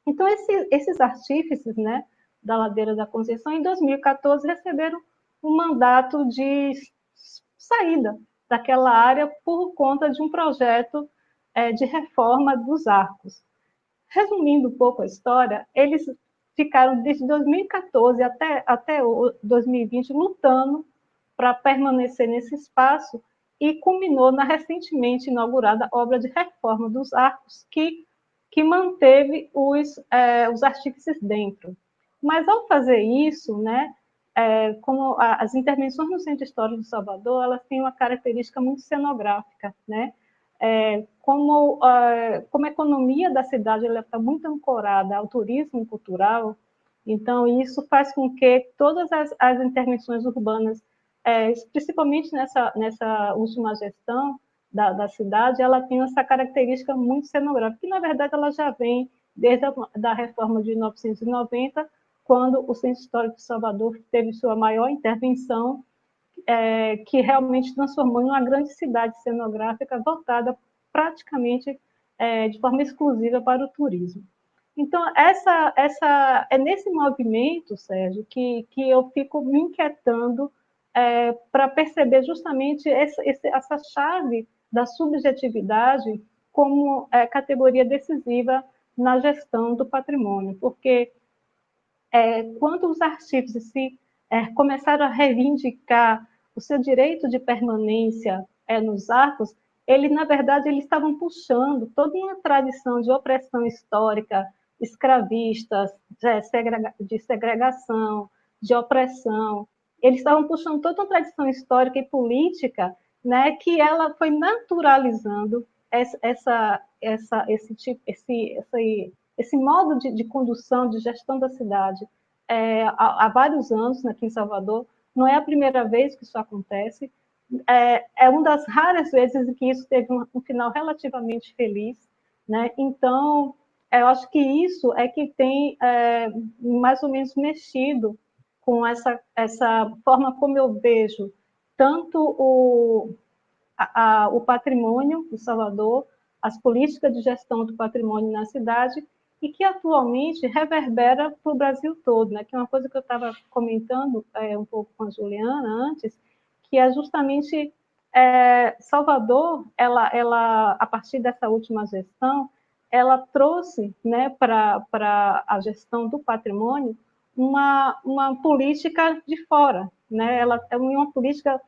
Então, esses artífices, né, da Ladeira da Conceição, em 2014, receberam um mandato de saída daquela área por conta de um projeto de reforma dos arcos. Resumindo um pouco a história, eles ficaram desde 2014 até 2020 lutando para permanecer nesse espaço e culminou na recentemente inaugurada obra de reforma dos arcos, que manteve os artífices dentro. Mas, ao fazer isso, né, como as intervenções no Centro Histórico de Salvador, elas têm uma característica muito cenográfica, né? Como a economia da cidade está muito ancorada ao turismo cultural, então isso faz com que todas as intervenções urbanas, principalmente nessa última gestão da cidade, ela tem essa característica muito cenográfica, que na verdade ela já vem desde a reforma de 1990, quando o Centro Histórico de Salvador teve sua maior intervenção, que realmente transformou em uma grande cidade cenográfica voltada praticamente de forma exclusiva para o turismo. Então, é nesse movimento, Sérgio, que eu fico me inquietando para perceber justamente essa chave da subjetividade como categoria decisiva na gestão do patrimônio, porque quando os artífices começaram a reivindicar o seu direito de permanência nos arcos, na verdade, eles estavam puxando toda uma tradição de opressão histórica, escravistas, de segregação, de opressão. Eles estavam puxando toda uma tradição histórica e política, né, que ela foi naturalizando esse modo de condução, de gestão da cidade há vários anos aqui em Salvador. Não é a primeira vez que isso acontece. É uma das raras vezes em que isso teve um final relativamente feliz, né? Então, eu acho que isso é que tem mais ou menos mexido com essa forma como eu vejo tanto o patrimônio de Salvador, as políticas de gestão do patrimônio na cidade, e que atualmente reverbera para o Brasil todo, né? Que é uma coisa que eu estava comentando um pouco com a Juliana antes, que é justamente Salvador, ela, a partir dessa última gestão, ela trouxe, né, para a gestão do patrimônio uma política de fora, né? Ela é uma política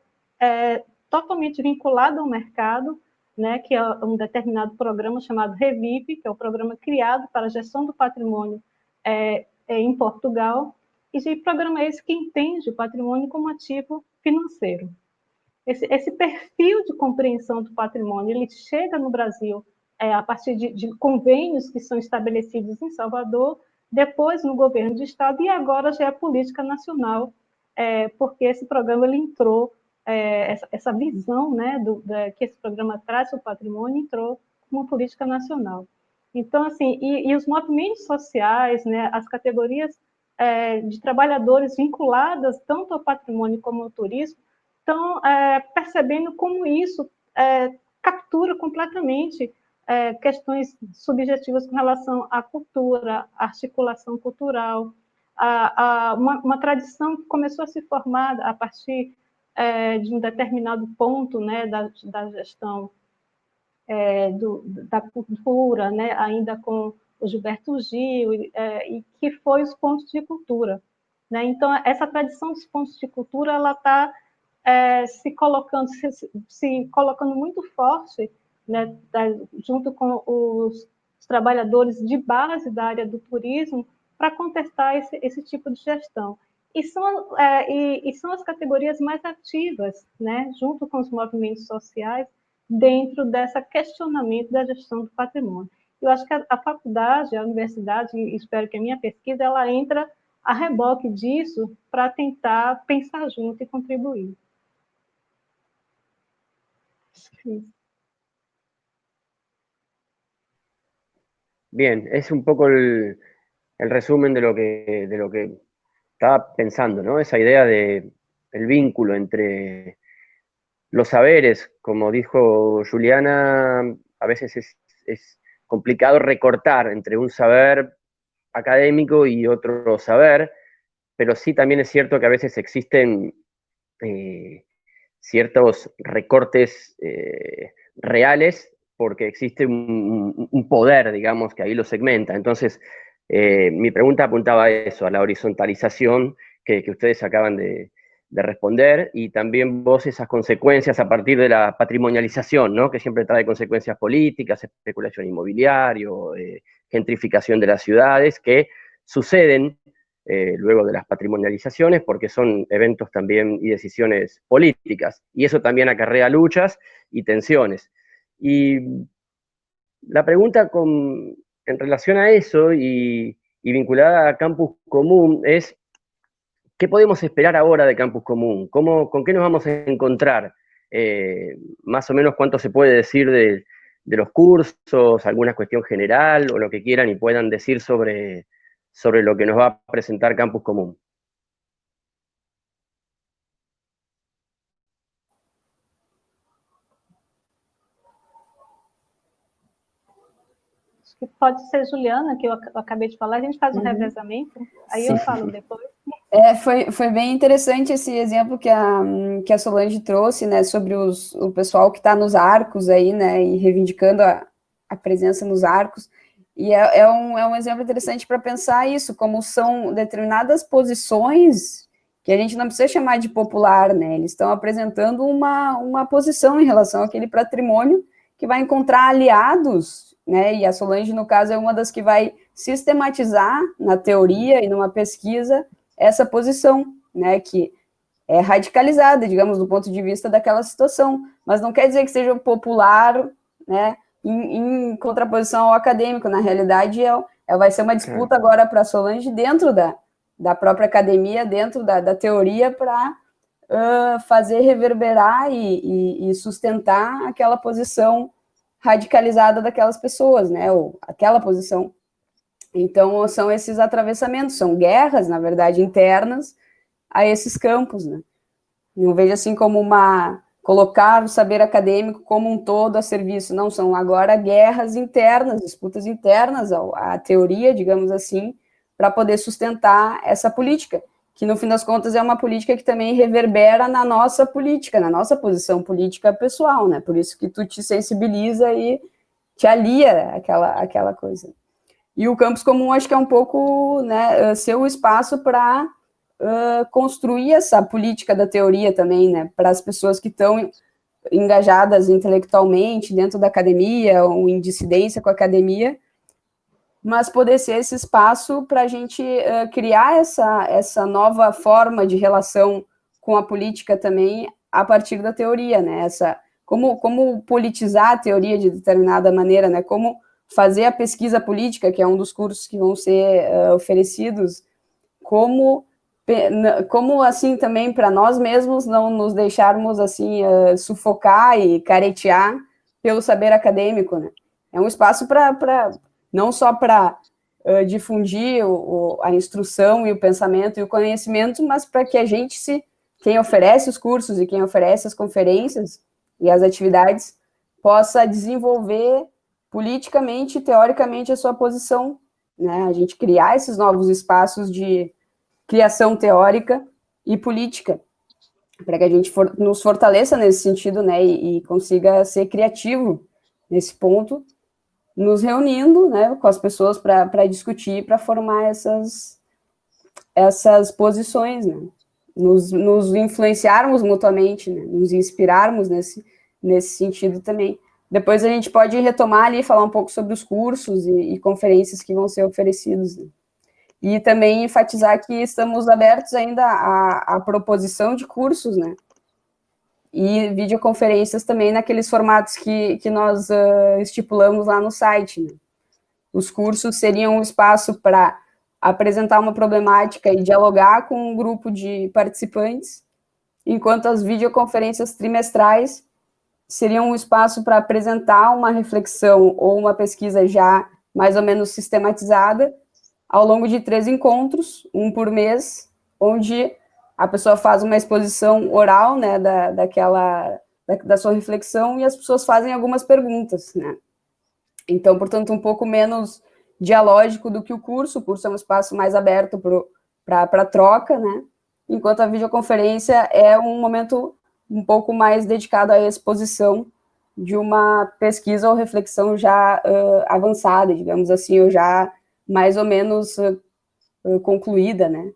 totalmente vinculada ao mercado, né, que é um determinado programa chamado Revive, que é o programa criado para a gestão do patrimônio em Portugal, e programa esse que entende o patrimônio como ativo financeiro. Esse perfil de compreensão do patrimônio, ele chega no Brasil a partir de convênios que são estabelecidos em Salvador, depois no governo de Estado, e agora já é a política nacional, porque esse programa ele entrou, essa visão, né, que esse programa traz o patrimônio, entrou como política nacional. Então, assim, e os movimentos sociais, né, as categorias de trabalhadores vinculadas tanto ao patrimônio como ao turismo, estão percebendo como isso captura completamente questões subjetivas com relação à cultura, à articulação cultural, uma tradição que começou a se formar a partir de um determinado ponto, né, da gestão da cultura, né, ainda com o Gilberto Gil, e que foi os pontos de cultura, né? Então, essa tradição dos pontos de cultura, ela está se colocando muito forte, né, junto com os trabalhadores de base da área do turismo, para contestar esse tipo de gestão. E são as categorias mais ativas, né, junto com os movimentos sociais, dentro desse questionamento da gestão do patrimônio. Eu acho que a faculdade, a universidade, e espero que a minha pesquisa, ela entra a reboque disso para tentar pensar junto e contribuir. Bien, es un poco el resumen de lo que estaba pensando, ¿no? Esa idea de el vínculo entre los saberes, como dijo Juliana, a veces es complicado recortar entre un saber académico y otro saber, pero sí también es cierto que a veces existen ciertos recortes reales porque existe un poder, digamos, que ahí lo segmenta. Entonces, mi pregunta apuntaba a eso, a la horizontalización que ustedes acaban de responder, y también vos esas consecuencias a partir de la patrimonialización, ¿no? Que siempre trae consecuencias políticas, especulación inmobiliario, gentrificación de las ciudades, que suceden luego de las patrimonializaciones, porque son eventos también y decisiones políticas, y eso también acarrea luchas y tensiones. Y la pregunta en relación a eso y vinculada a Campus Común es, ¿qué podemos esperar ahora de Campus Común? ¿Con qué nos vamos a encontrar? Más o menos cuánto se puede decir de los cursos, alguna cuestión general o lo que quieran y puedan decir sobre lo que nos va a presentar Campus Común. Acho que pode ser Juliana, que eu acabei de falar, a gente faz um revezamento, aí eu falo depois. Foi bem interessante esse exemplo que a Solange trouxe, né, sobre o pessoal que está nos arcos aí, né, e reivindicando a presença nos arcos. E é um exemplo interessante para pensar isso, como são determinadas posições que a gente não precisa chamar de popular, né? Eles estão apresentando uma posição em relação àquele patrimônio que vai encontrar aliados, né? E a Solange, no caso, é uma das que vai sistematizar na teoria e numa pesquisa essa posição, né? Que é radicalizada, digamos, do ponto de vista daquela situação, mas não quer dizer que seja popular, né? Em contraposição ao acadêmico, na realidade, vai ser uma disputa agora para a Solange dentro da própria academia, dentro da teoria, para fazer reverberar e sustentar aquela posição radicalizada daquelas pessoas, né? Ou aquela posição. Então, são esses atravessamentos, são guerras, na verdade, internas a esses campos, né? Não vejo assim como colocar o saber acadêmico como um todo a serviço, não, são agora guerras internas, disputas internas à teoria, digamos assim, para poder sustentar essa política, que no fim das contas é uma política que também reverbera na nossa política, na nossa posição política pessoal, né? Por isso que tu te sensibiliza e te alia aquela coisa. E o campus comum acho que é um pouco, né, ser o espaço para construir essa política da teoria também, né, para as pessoas que estão engajadas intelectualmente dentro da academia ou em dissidência com a academia, mas poder ser esse espaço para a gente criar essa nova forma de relação com a política também a partir da teoria, né, como politizar a teoria de determinada maneira, né, como fazer a pesquisa política, que é um dos cursos que vão ser oferecidos, como assim também para nós mesmos não nos deixarmos assim sufocar e caretear pelo saber acadêmico, né? É um espaço para não só para difundir a instrução e o pensamento e o conhecimento, mas para que a gente quem oferece os cursos e quem oferece as conferências e as atividades possa desenvolver politicamente e teoricamente a sua posição, né? A gente criar esses novos espaços de criação teórica e política, para que a gente nos fortaleça nesse sentido, né, e consiga ser criativo nesse ponto, nos reunindo, né, com as pessoas para discutir, para formar essas posições, né, nos influenciarmos mutuamente, né, nos inspirarmos nesse sentido também. Depois a gente pode retomar ali, falar um pouco sobre os cursos e conferências que vão ser oferecidos, né. E também enfatizar que estamos abertos ainda à proposição de cursos, né? E videoconferências também naqueles formatos que nós estipulamos lá no site, né? Os cursos seriam um espaço para apresentar uma problemática e dialogar com um grupo de participantes, enquanto as videoconferências trimestrais seriam um espaço para apresentar uma reflexão ou uma pesquisa já mais ou menos sistematizada, ao longo de 3 encontros, um por mês, onde a pessoa faz uma exposição oral, né, da sua reflexão, e as pessoas fazem algumas perguntas, né. Então, portanto, um pouco menos dialógico do que o curso é um espaço mais aberto para troca, né, enquanto a videoconferência é um momento um pouco mais dedicado à exposição de uma pesquisa ou reflexão já avançada, digamos assim, ou já mais ou menos concluída, né?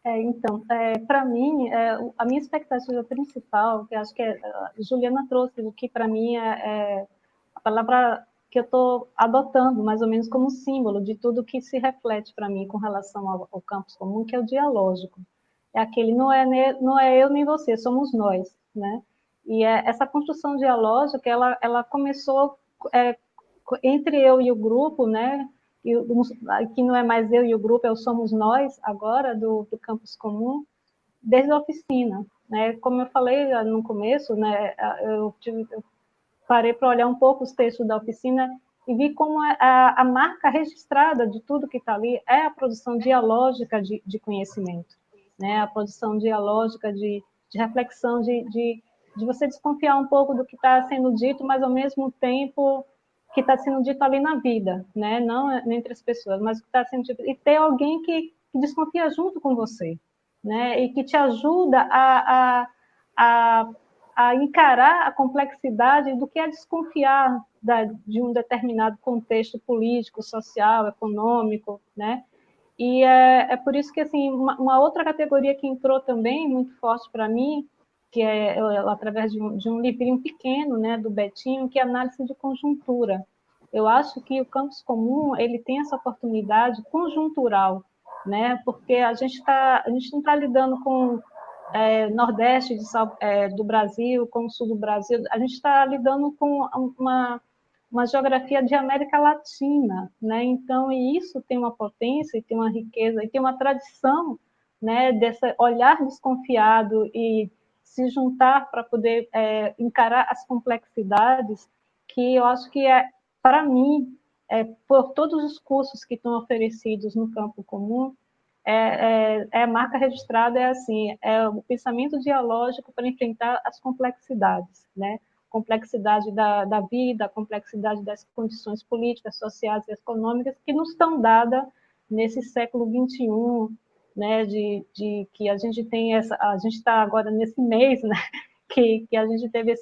Então, para mim, a minha expectativa principal, que acho que a Juliana trouxe, o que para mim é a palavra que eu estou adotando, mais ou menos como símbolo de tudo que se reflete para mim com relação ao campus comum, que é o dialógico. É aquele, não é eu nem você, somos nós, né? E essa construção dialógica, ela começou entre eu e o grupo, né? E que não é mais eu e o grupo, é o somos nós agora do campus comum, desde a oficina, né? Como eu falei no começo, né? Eu parei para olhar um pouco os textos da oficina e vi como a marca registrada de tudo que está ali é a produção dialógica de conhecimento, né? A produção dialógica de reflexão, de você desconfiar um pouco do que está sendo dito, mas ao mesmo tempo que está sendo dito ali na vida, né? Não entre as pessoas, mas o que está sendo dito, e ter alguém que desconfia junto com você, né? E que te ajuda a a encarar a complexidade do que é desconfiar de um determinado contexto político, social, econômico, né? E é por isso que, assim, uma outra categoria que entrou também muito forte para mim, que é através de um livrinho pequeno, né, do Betinho, que é análise de conjuntura. Eu acho que o campus comum ele tem essa oportunidade conjuntural, né, porque a gente não está lidando com Nordeste do Brasil, com o Sul do Brasil, a gente está lidando com uma geografia de América Latina, né? Então, e isso tem uma potência, e tem uma riqueza, e tem uma tradição, né, desse olhar desconfiado e se juntar para poder encarar as complexidades, que eu acho que para mim, por todos os cursos que estão oferecidos no campo comum, a marca registrada assim, é o pensamento dialógico para enfrentar as complexidades, né? Complexidade da vida, a complexidade das condições políticas, sociais e econômicas que nos estão dadas nesse século XXI, né? De que a gente tem a gente está agora nesse mês, né? Que a gente teve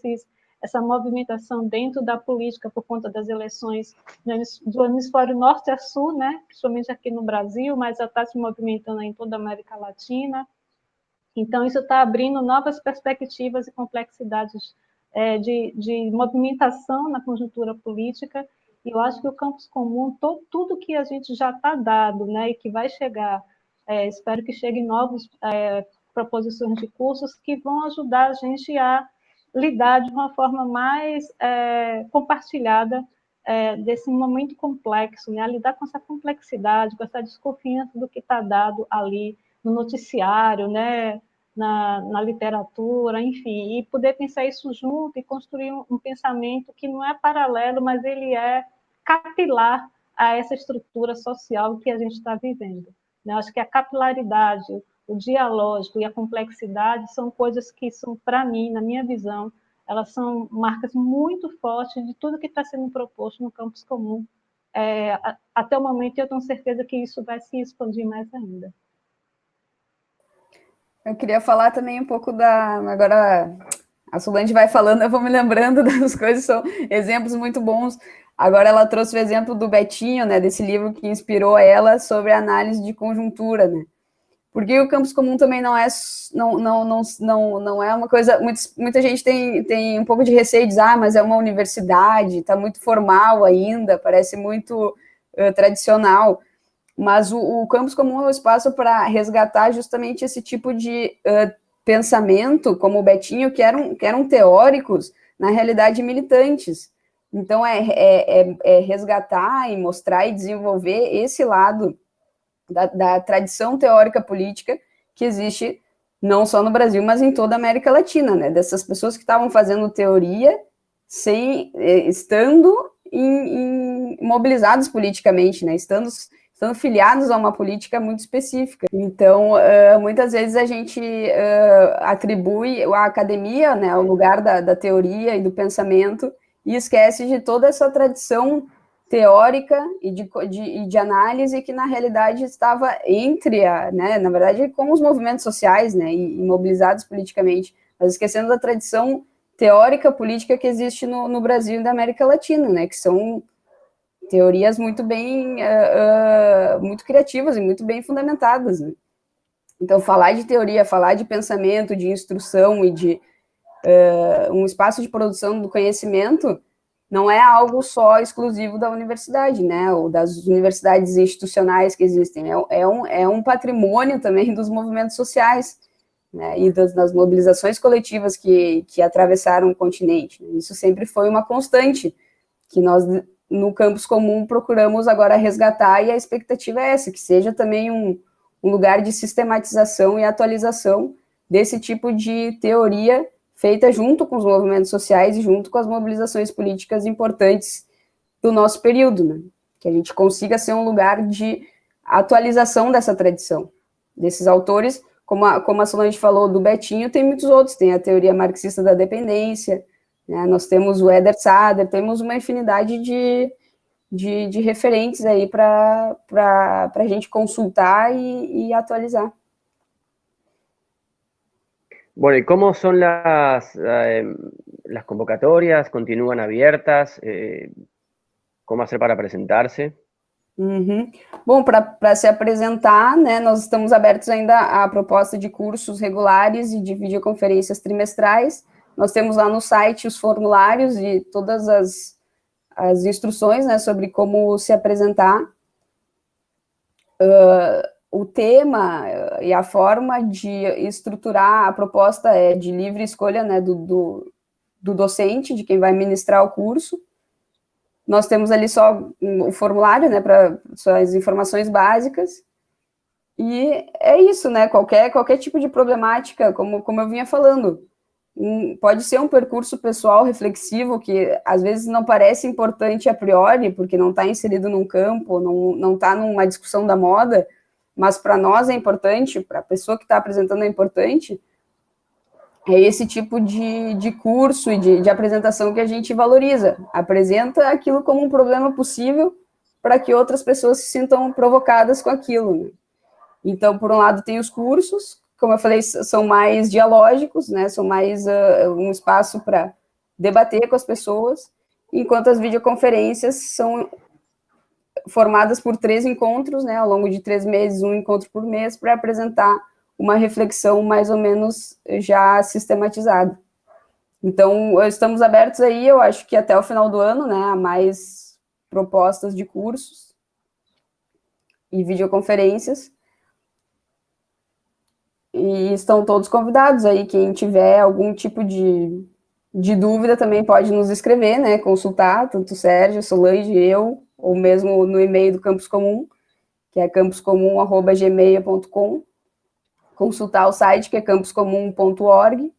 essa movimentação dentro da política por conta das eleições do hemisfério norte a sul, né? Principalmente aqui no Brasil, mas já está se movimentando em toda a América Latina. Então, isso está abrindo novas perspectivas e complexidades de movimentação na conjuntura política, e eu acho que o campus comum, tudo que a gente já está dado, né, e que vai chegar, espero que cheguem novas proposições de cursos que vão ajudar a gente a lidar de uma forma mais compartilhada desse momento complexo, né? A lidar com essa complexidade, com essa desconfiança do que está dado ali no noticiário, né? Na literatura, enfim, e poder pensar isso junto e construir um pensamento que não é paralelo, mas ele é capilar a essa estrutura social que a gente está vivendo. Eu acho que a capilaridade, o dialógico e a complexidade são coisas que são, para mim, na minha visão, elas são marcas muito fortes de tudo que está sendo proposto no campus comum. Até o momento, eu tenho certeza que isso vai se expandir mais ainda. Eu queria falar também um pouco agora, a Solange vai falando, eu vou me lembrando das coisas, são exemplos muito bons. Agora ela trouxe o exemplo do Betinho, né, desse livro que inspirou ela sobre a análise de conjuntura, né? Porque o campus comum também não é uma coisa... Muita gente tem um pouco de receio de dizer, mas é uma universidade, está muito formal ainda, parece muito tradicional. Mas o campus comum é um espaço para resgatar justamente esse tipo de pensamento, como o Betinho, que eram teóricos, na realidade militantes. Então, é resgatar e mostrar e desenvolver esse lado da tradição teórica política que existe não só no Brasil, mas em toda a América Latina, né? Dessas pessoas que estavam fazendo teoria estando mobilizados politicamente, né? Estando filiados a uma política muito específica. Então, muitas vezes a gente atribui a academia, né, ao lugar da teoria e do pensamento e esquece de toda essa tradição teórica e de análise que, na realidade, estava né, na verdade, com os movimentos sociais, né, e mobilizados politicamente, mas esquecendo da tradição teórica política que existe no Brasil e na América Latina, né, que são teorias muito bem, muito criativas e muito bem fundamentadas, né? Então, falar de teoria, falar de pensamento, de instrução e de um espaço de produção do conhecimento não é algo só exclusivo da universidade, né? Ou das universidades institucionais que existem. É um patrimônio também dos movimentos sociais, né? E das mobilizações coletivas que atravessaram o continente. Isso sempre foi uma constante que nós, no campus comum, procuramos agora resgatar, e a expectativa é essa, que seja também um lugar de sistematização e atualização desse tipo de teoria feita junto com os movimentos sociais e junto com as mobilizações políticas importantes do nosso período, né? Que a gente consiga ser um lugar de atualização dessa tradição, desses autores, como a Solange falou do Betinho, tem muitos outros, tem a teoria marxista da dependência, né? Nós temos o Eder Sader, temos uma infinidade de referentes aí para a gente consultar e atualizar. Bueno, ¿y cómo son las convocatorias? ¿Continúan abiertas? ¿Cómo hacer para presentarse? Uhum. Bom, para se apresentar, né, nós estamos abertos ainda à proposta de cursos regulares e de videoconferências trimestrais. Nós temos lá no site os formulários e todas as instruções, né, sobre como se apresentar. O tema e a forma de estruturar a proposta é de livre escolha, né, do docente, de quem vai ministrar o curso. Nós temos ali só o formulário, né, para as informações básicas. E é isso, né? Qualquer tipo de problemática, como eu vinha falando, pode ser um percurso pessoal reflexivo que às vezes não parece importante a priori, porque não está inserido num campo, não está numa discussão da moda, mas para nós é importante, para a pessoa que está apresentando é importante. É esse tipo de curso e de apresentação que a gente valoriza. Apresenta aquilo como um problema possível para que outras pessoas se sintam provocadas com aquilo, né? Então, por um lado, tem os cursos, como eu falei, são mais dialógicos, né? São mais um espaço para debater com as pessoas, enquanto as videoconferências são formadas por 3 encontros, né? Ao longo de 3 meses, um encontro por mês, para apresentar uma reflexão mais ou menos já sistematizada. Então, estamos abertos aí, eu acho que até o final do ano, né, a mais propostas de cursos e videoconferências. E estão todos convidados aí, quem tiver algum tipo de dúvida também pode nos escrever, né, consultar, tanto o Sérgio, Solange, eu, ou mesmo no e-mail do Campus Comum, que é campuscomum@gmail.com, consultar o site, que é campuscomum.org,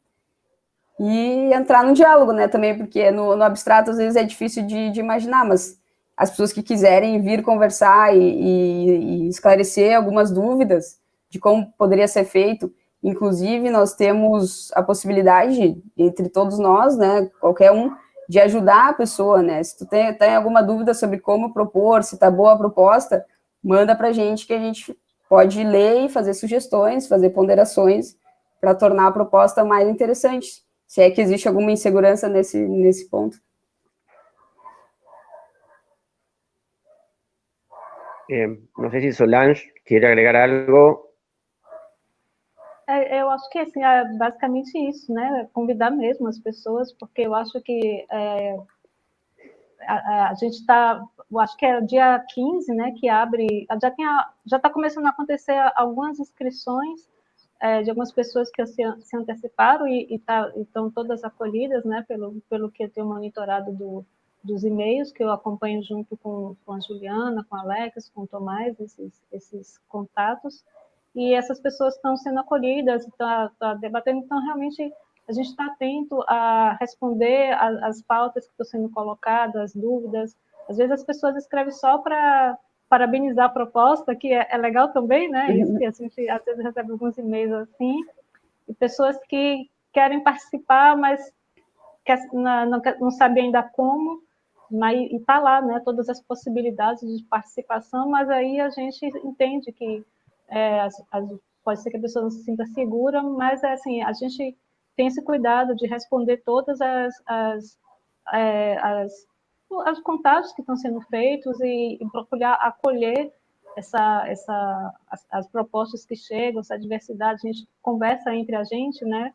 e entrar no diálogo, né, também, porque no abstrato, às vezes, é difícil de imaginar, mas as pessoas que quiserem vir conversar e esclarecer algumas dúvidas de como poderia ser feito, inclusive, nós temos a possibilidade, entre todos nós, né, qualquer um, de ajudar a pessoa, né, se tu tem alguma dúvida sobre como propor, se tá boa a proposta, manda pra gente, que a gente pode ler e fazer sugestões, fazer ponderações para tornar a proposta mais interessante, se é que existe alguma insegurança nesse ponto. Não sei se Solange quer agregar algo. Eu acho que assim, é basicamente isso, né? Convidar mesmo as pessoas, porque eu acho que a gente está, eu acho que é dia 15, né, que abre, já está começando a acontecer algumas inscrições de algumas pessoas que se anteciparam e estão todas acolhidas, né, pelo que eu tenho monitorado dos e-mails, que eu acompanho junto com a Juliana, com a Alex, com o Tomás, esses contatos, e essas pessoas estão sendo acolhidas, está debatendo, então realmente a gente está atento a responder as pautas que estão sendo colocadas, as dúvidas. Às vezes as pessoas escrevem só para parabenizar a proposta, que é legal também, né? Isso que a gente às vezes recebe alguns e-mails assim, e pessoas que querem participar, mas não sabem ainda como, mas está lá, né? Todas as possibilidades de participação, mas aí a gente entende que pode ser que a pessoa não se sinta segura, mas assim, a gente tem esse cuidado de responder todas os contatos que estão sendo feitos e procurar acolher as propostas que chegam, essa diversidade, a gente conversa entre a gente, né?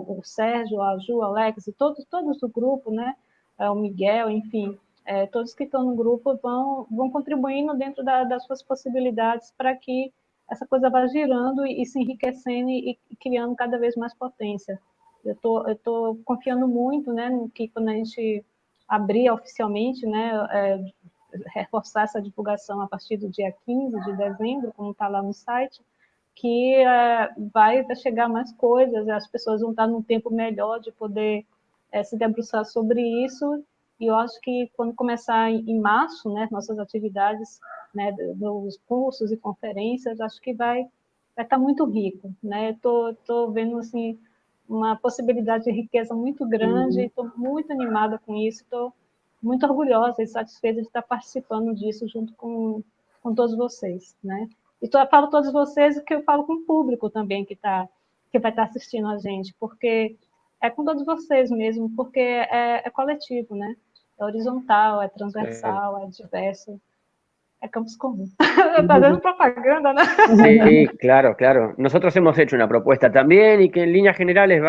O Sérgio, a Ju, a Alex, e todos do grupo, né? O Miguel, enfim, todos que estão no grupo vão contribuindo dentro das suas possibilidades para que essa coisa vá girando e se enriquecendo e criando cada vez mais potência. Eu tô confiando muito, né, no que quando a gente abrir oficialmente, né, reforçar essa divulgação a partir do dia 15 de dezembro, como está lá no site, que vai chegar mais coisas, as pessoas vão estar num tempo melhor de poder se debruçar sobre isso, e eu acho que quando começar em março, né, nossas atividades, né, dos cursos e conferências, acho que vai estar muito rico, né? Estou vendo assim uma possibilidade de riqueza muito grande, estou muito animada com isso, estou muito orgulhosa e satisfeita de estar participando disso junto com todos vocês, né? E falo todos vocês porque eu falo com o público também que está que vai estar assistindo a gente, porque é com todos vocês mesmo, porque é coletivo, né? É horizontal, é transversal, é diverso, é campus común. Está dando propaganda, ¿no? Sí, claro, claro. Nosotros hemos hecho una propuesta también y que en líneas generales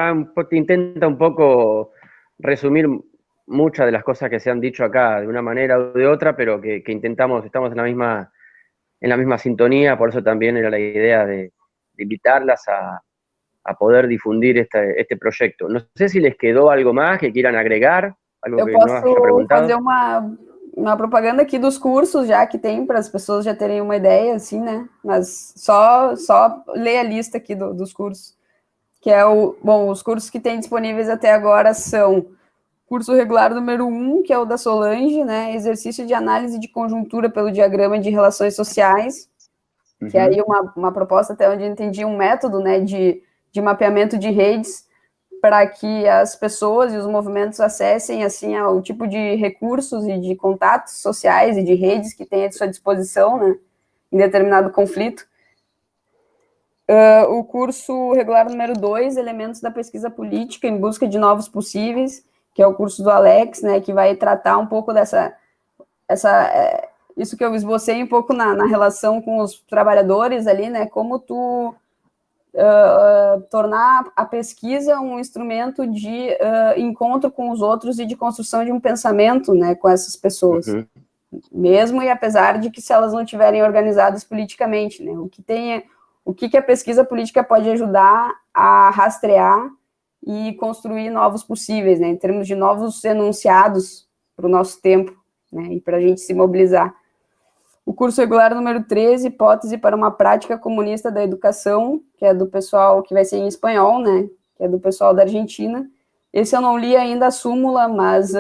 intenta un poco resumir muchas de las cosas que se han dicho acá de una manera o de otra, pero que intentamos, estamos en la misma sintonía, por eso también era la idea de invitarlas a poder difundir este proyecto. No sé si les quedó algo más que quieran agregar, algo Eu que no haya posso fazer preguntado. uma propaganda aqui dos cursos já que tem, para as pessoas já terem uma ideia, assim, né? Mas só ler a lista aqui dos cursos. Que é os cursos que tem disponíveis até agora são curso regular número 1, que é o da Solange, né? Exercício de análise de conjuntura pelo diagrama de relações sociais, que é aí uma proposta, até onde eu entendi, um método, né, de mapeamento de redes para que as pessoas e os movimentos acessem, assim, ao tipo de recursos e de contatos sociais e de redes que tem à sua disposição, né, em determinado conflito. O curso regular número 2, Elementos da Pesquisa Política em Busca de Novos Possíveis, que é o curso do Alex, né, que vai tratar um pouco isso que eu esbocei um pouco na relação com os trabalhadores ali, né, como tu tornar a pesquisa um instrumento de encontro com os outros e de construção de um pensamento, né, com essas pessoas. Mesmo e apesar de que se elas não estiverem organizadas politicamente, né, o que a pesquisa política pode ajudar a rastrear e construir novos possíveis, né, em termos de novos enunciados para o nosso tempo, né, e para a gente se mobilizar. O curso regular número 13, Hipótese para uma Prática Comunista da Educação, que é do pessoal, que vai ser em espanhol, né, que é do pessoal da Argentina. Esse eu não li ainda a súmula, mas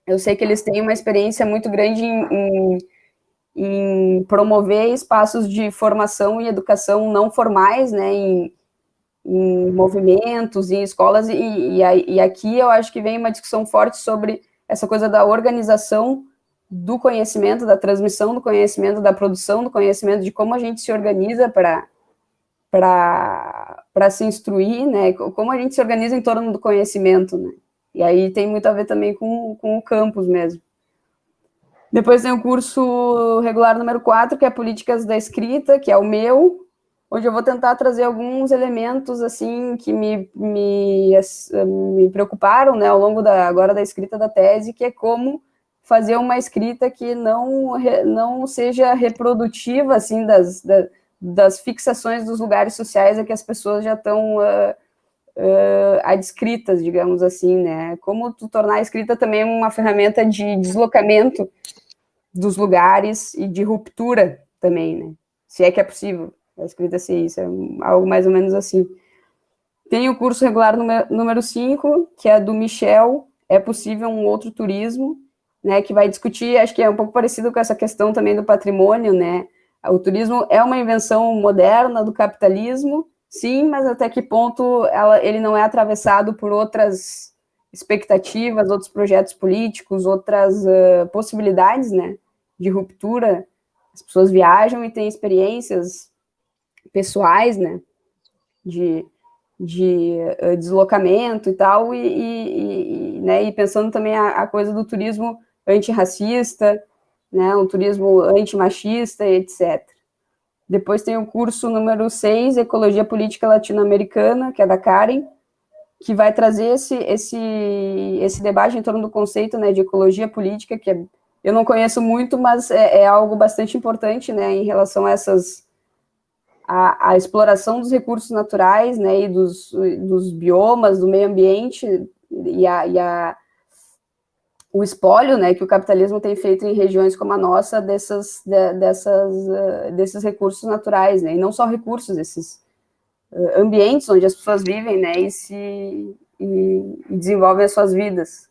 eu sei que eles têm uma experiência muito grande em promover espaços de formação e educação não formais, né, em movimentos, em escolas, e aqui eu acho que vem uma discussão forte sobre essa coisa da organização do conhecimento, da transmissão do conhecimento, da produção do conhecimento, de como a gente se organiza para se instruir, né, como a gente se organiza em torno do conhecimento, né, e aí tem muito a ver também com o campus mesmo. Depois tem o curso regular número 4, que é Políticas da Escrita, que é o meu, onde eu vou tentar trazer alguns elementos, assim, que me preocuparam, né, ao longo agora da escrita da tese, que é como fazer uma escrita que não seja reprodutiva, assim, das fixações dos lugares sociais a que as pessoas já estão adscritas, digamos assim, né? Como tu tornar a escrita também uma ferramenta de deslocamento dos lugares e de ruptura também, né? Se é que é possível a escrita ser isso, é algo mais ou menos assim. Tem o curso regular número 5, que é do Michel, É Possível um Outro Turismo, né, que vai discutir, acho que é um pouco parecido com essa questão também do patrimônio, né? O turismo é uma invenção moderna do capitalismo, sim, mas até que ponto ele não é atravessado por outras expectativas, outros projetos políticos, outras possibilidades, né, de ruptura. As pessoas viajam e têm experiências pessoais, né, de deslocamento e tal, né, e pensando também a coisa do turismo antirracista, né, um turismo antimachista, etc. Depois tem o curso número 6, Ecologia Política Latino-Americana, que é da Karen, que vai trazer esse debate em torno do conceito, né, de ecologia política, que eu não conheço muito, mas é algo bastante importante, né, em relação a a exploração dos recursos naturais, né, e dos biomas, do meio ambiente, e o espólio, né, que o capitalismo tem feito em regiões como a nossa desses recursos naturais, né, e não só recursos, esses ambientes onde as pessoas vivem, né, e desenvolvem as suas vidas.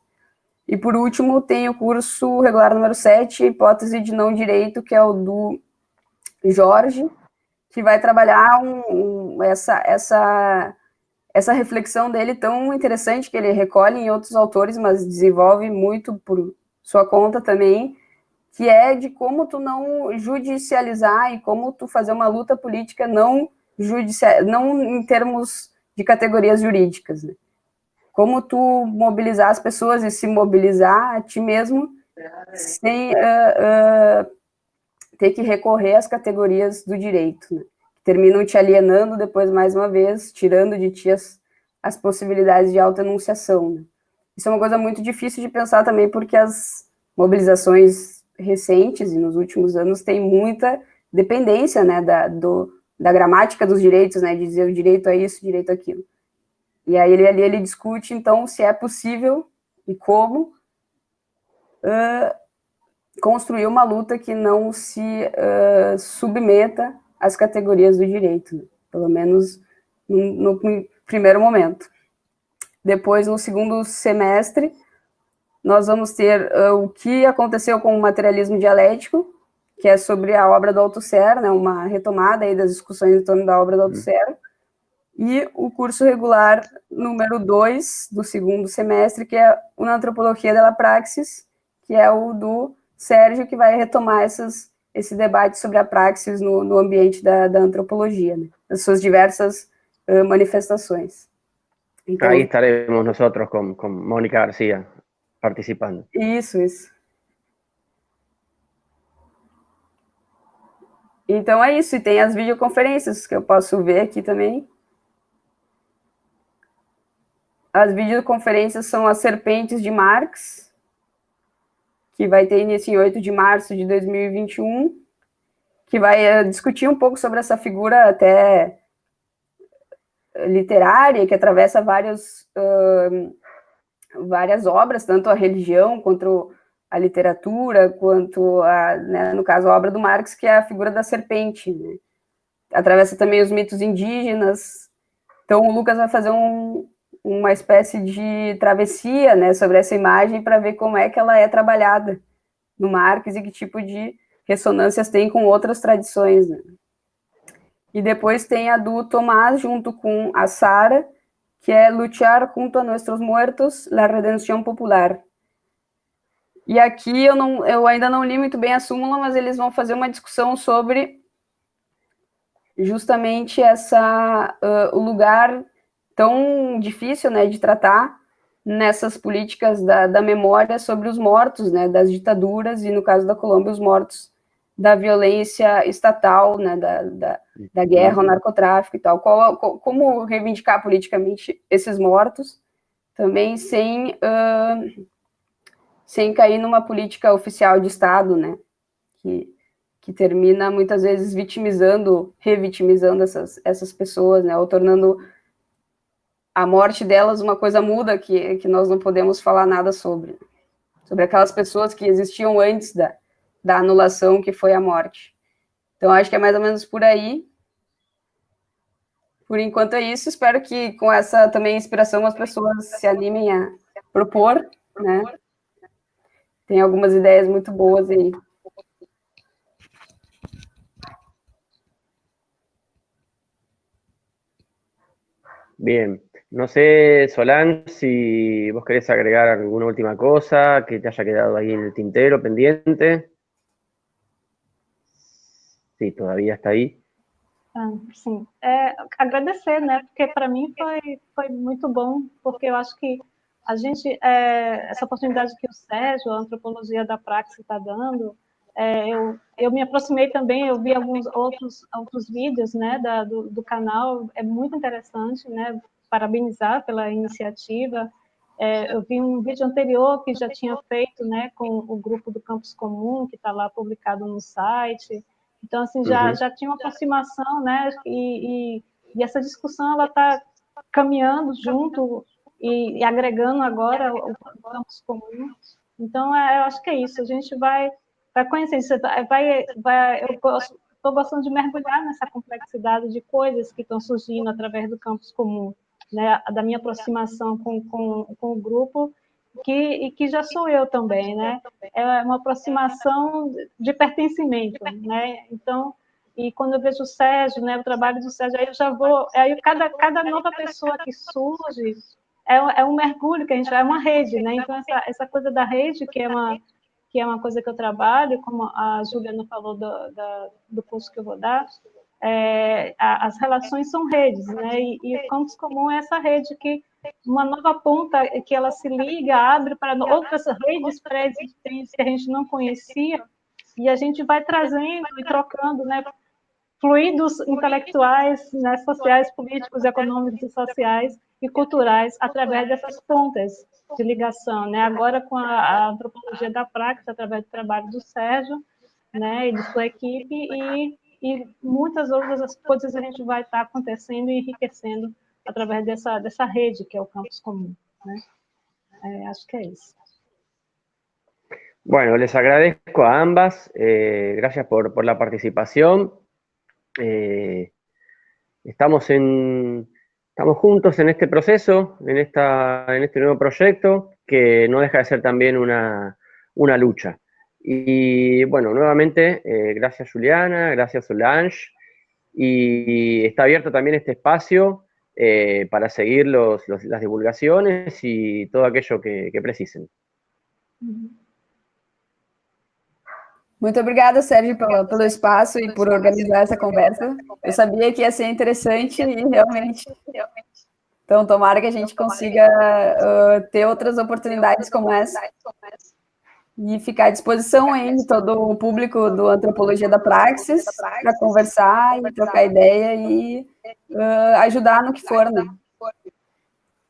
E por último tem o curso regular número 7, Hipótese de Não Direito, que é o do Jorge, que vai trabalhar essa reflexão dele tão interessante, que ele recolhe em outros autores, mas desenvolve muito por sua conta também, que é de como tu não judicializar e como tu fazer uma luta política não não em termos de categorias jurídicas, né? Como tu mobilizar as pessoas e se mobilizar a ti mesmo sem ter que recorrer às categorias do direito, né? Terminam te alienando depois, mais uma vez, tirando de ti as possibilidades de autoenunciação, né? Isso é uma coisa muito difícil de pensar também, porque as mobilizações recentes e nos últimos anos têm muita dependência, né, da gramática dos direitos, né, de dizer o direito a isso, o direito àquilo. E aí ele discute, então, se é possível e como construir uma luta que não se submeta às categorias do direito, né? Pelo menos no primeiro momento. Depois, no segundo semestre, nós vamos ter o que aconteceu com o materialismo dialético, que é sobre a obra do Althusser, né, uma retomada aí das discussões em torno da obra do Althusser, e o curso regular número 2 do segundo semestre, que é o na Antropologia da Praxis, que é o do Sérgio, que vai retomar esse debate sobre a praxis no ambiente da antropologia, né, as suas diversas manifestações. Então, aí estaremos nosotros com Mónica Garcia participando. Isso. Então é isso, e tem as videoconferências que eu posso ver aqui também. As videoconferências são as Serpentes de Marx, que vai ter início em 8 de março de 2021, que vai discutir um pouco sobre essa figura até literária, que atravessa várias obras, tanto a religião quanto a literatura, quanto, né, no caso, a obra do Marx, que é a figura da serpente, né? Atravessa também os mitos indígenas. Então, o Lucas vai fazer uma espécie de travessia, né, sobre essa imagem para ver como é que ela é trabalhada no Marx e que tipo de ressonâncias tem com outras tradições, né? E depois tem a do Tomás, junto com a Sara, que é Luchar junto a Nuestros Muertos, la Redención Popular. E aqui eu ainda não li muito bem a súmula, mas eles vão fazer uma discussão sobre justamente o lugar tão difícil, né, de tratar nessas políticas da memória sobre os mortos, né, das ditaduras, e no caso da Colômbia, os mortos da violência estatal, né, da guerra ao narcotráfico e tal. Como reivindicar politicamente esses mortos, também sem cair numa política oficial de Estado, né, que termina muitas vezes revitimizando essas pessoas, né, ou tornando a morte delas uma coisa muda que nós não podemos falar nada sobre aquelas pessoas que existiam antes da anulação, que foi a morte. Então, acho que é mais ou menos por aí. Por enquanto é isso. Espero que com essa também inspiração as pessoas se animem a propor, né? Tem algumas ideias muito boas aí. Bien. No sé, Solange, si vos querés agregar alguna última cosa que te haya quedado ahí en el tintero, pendiente. Sí, todavía está aí. Sim. Agradecer, né? Porque para mim foi muito bom, porque eu acho que a gente, essa oportunidade que o Sérgio, a Antropologia da Praxis, está dando, eu me aproximei também, eu vi alguns outros vídeos, né, do canal, é muito interessante, né? Parabenizar pela iniciativa. Eu vi um vídeo anterior que já tinha feito, né, com o grupo do Campus Comum, que está lá publicado no site. Então, assim, já tinha uma aproximação, né, e essa discussão ela está caminhando junto e agregando agora o Campus Comum. Então, eu acho que é isso, a gente vai conhecer isso, eu estou gostando de mergulhar nessa complexidade de coisas que estão surgindo através do Campus Comum, né, da minha aproximação com o grupo, que já sou eu também, né? É uma aproximação de pertencimento, né? Então, e quando eu vejo o Sérgio, né, o trabalho do Sérgio, aí eu já vou, aí cada nova pessoa que surge é um mergulho que a gente vai, é uma rede, né? Então essa coisa da rede que é uma coisa que eu trabalho, como a Juliana falou do curso que eu vou dar, as relações são redes, né? E o campus comum é essa rede que uma nova ponta que ela se liga, abre para outras redes pré-existentes que a gente não conhecia, e a gente vai trazendo e trocando, né, fluidos intelectuais, né, sociais, políticos, econômicos e sociais e culturais através dessas pontas de ligação, né? Agora com a antropologia da prática, através do trabalho do Sérgio, né, e de sua equipe, e muitas outras coisas a gente vai estar acontecendo e enriquecendo através dessa rede que é o campus común, né? Acho que é isso. Bueno, les agradezco a ambas, gracias por la participación. Estamos juntos en este proceso, en este nuevo proyecto, que no deja de ser también una lucha. Y bueno, nuevamente, gracias Juliana, gracias Solange, y está abierto también este espacio para seguir las divulgaciones y todo aquello que precisen. Muito obrigada, Sérgio, pelo espaço e por organizar essa conversa. Eu sabia que ia ser interessante e realmente. Então, tomara que a gente consiga ter outras oportunidades como essa e ficar à disposição aí de todo o público do Antropologia da Praxis para conversar e trocar ideia e ajudar no que for, né?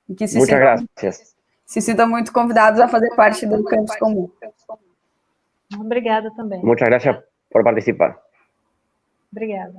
E que se sintam muito convidados a fazer parte do campus comum. Obrigada também. Muchas gracias por participar. Obrigada.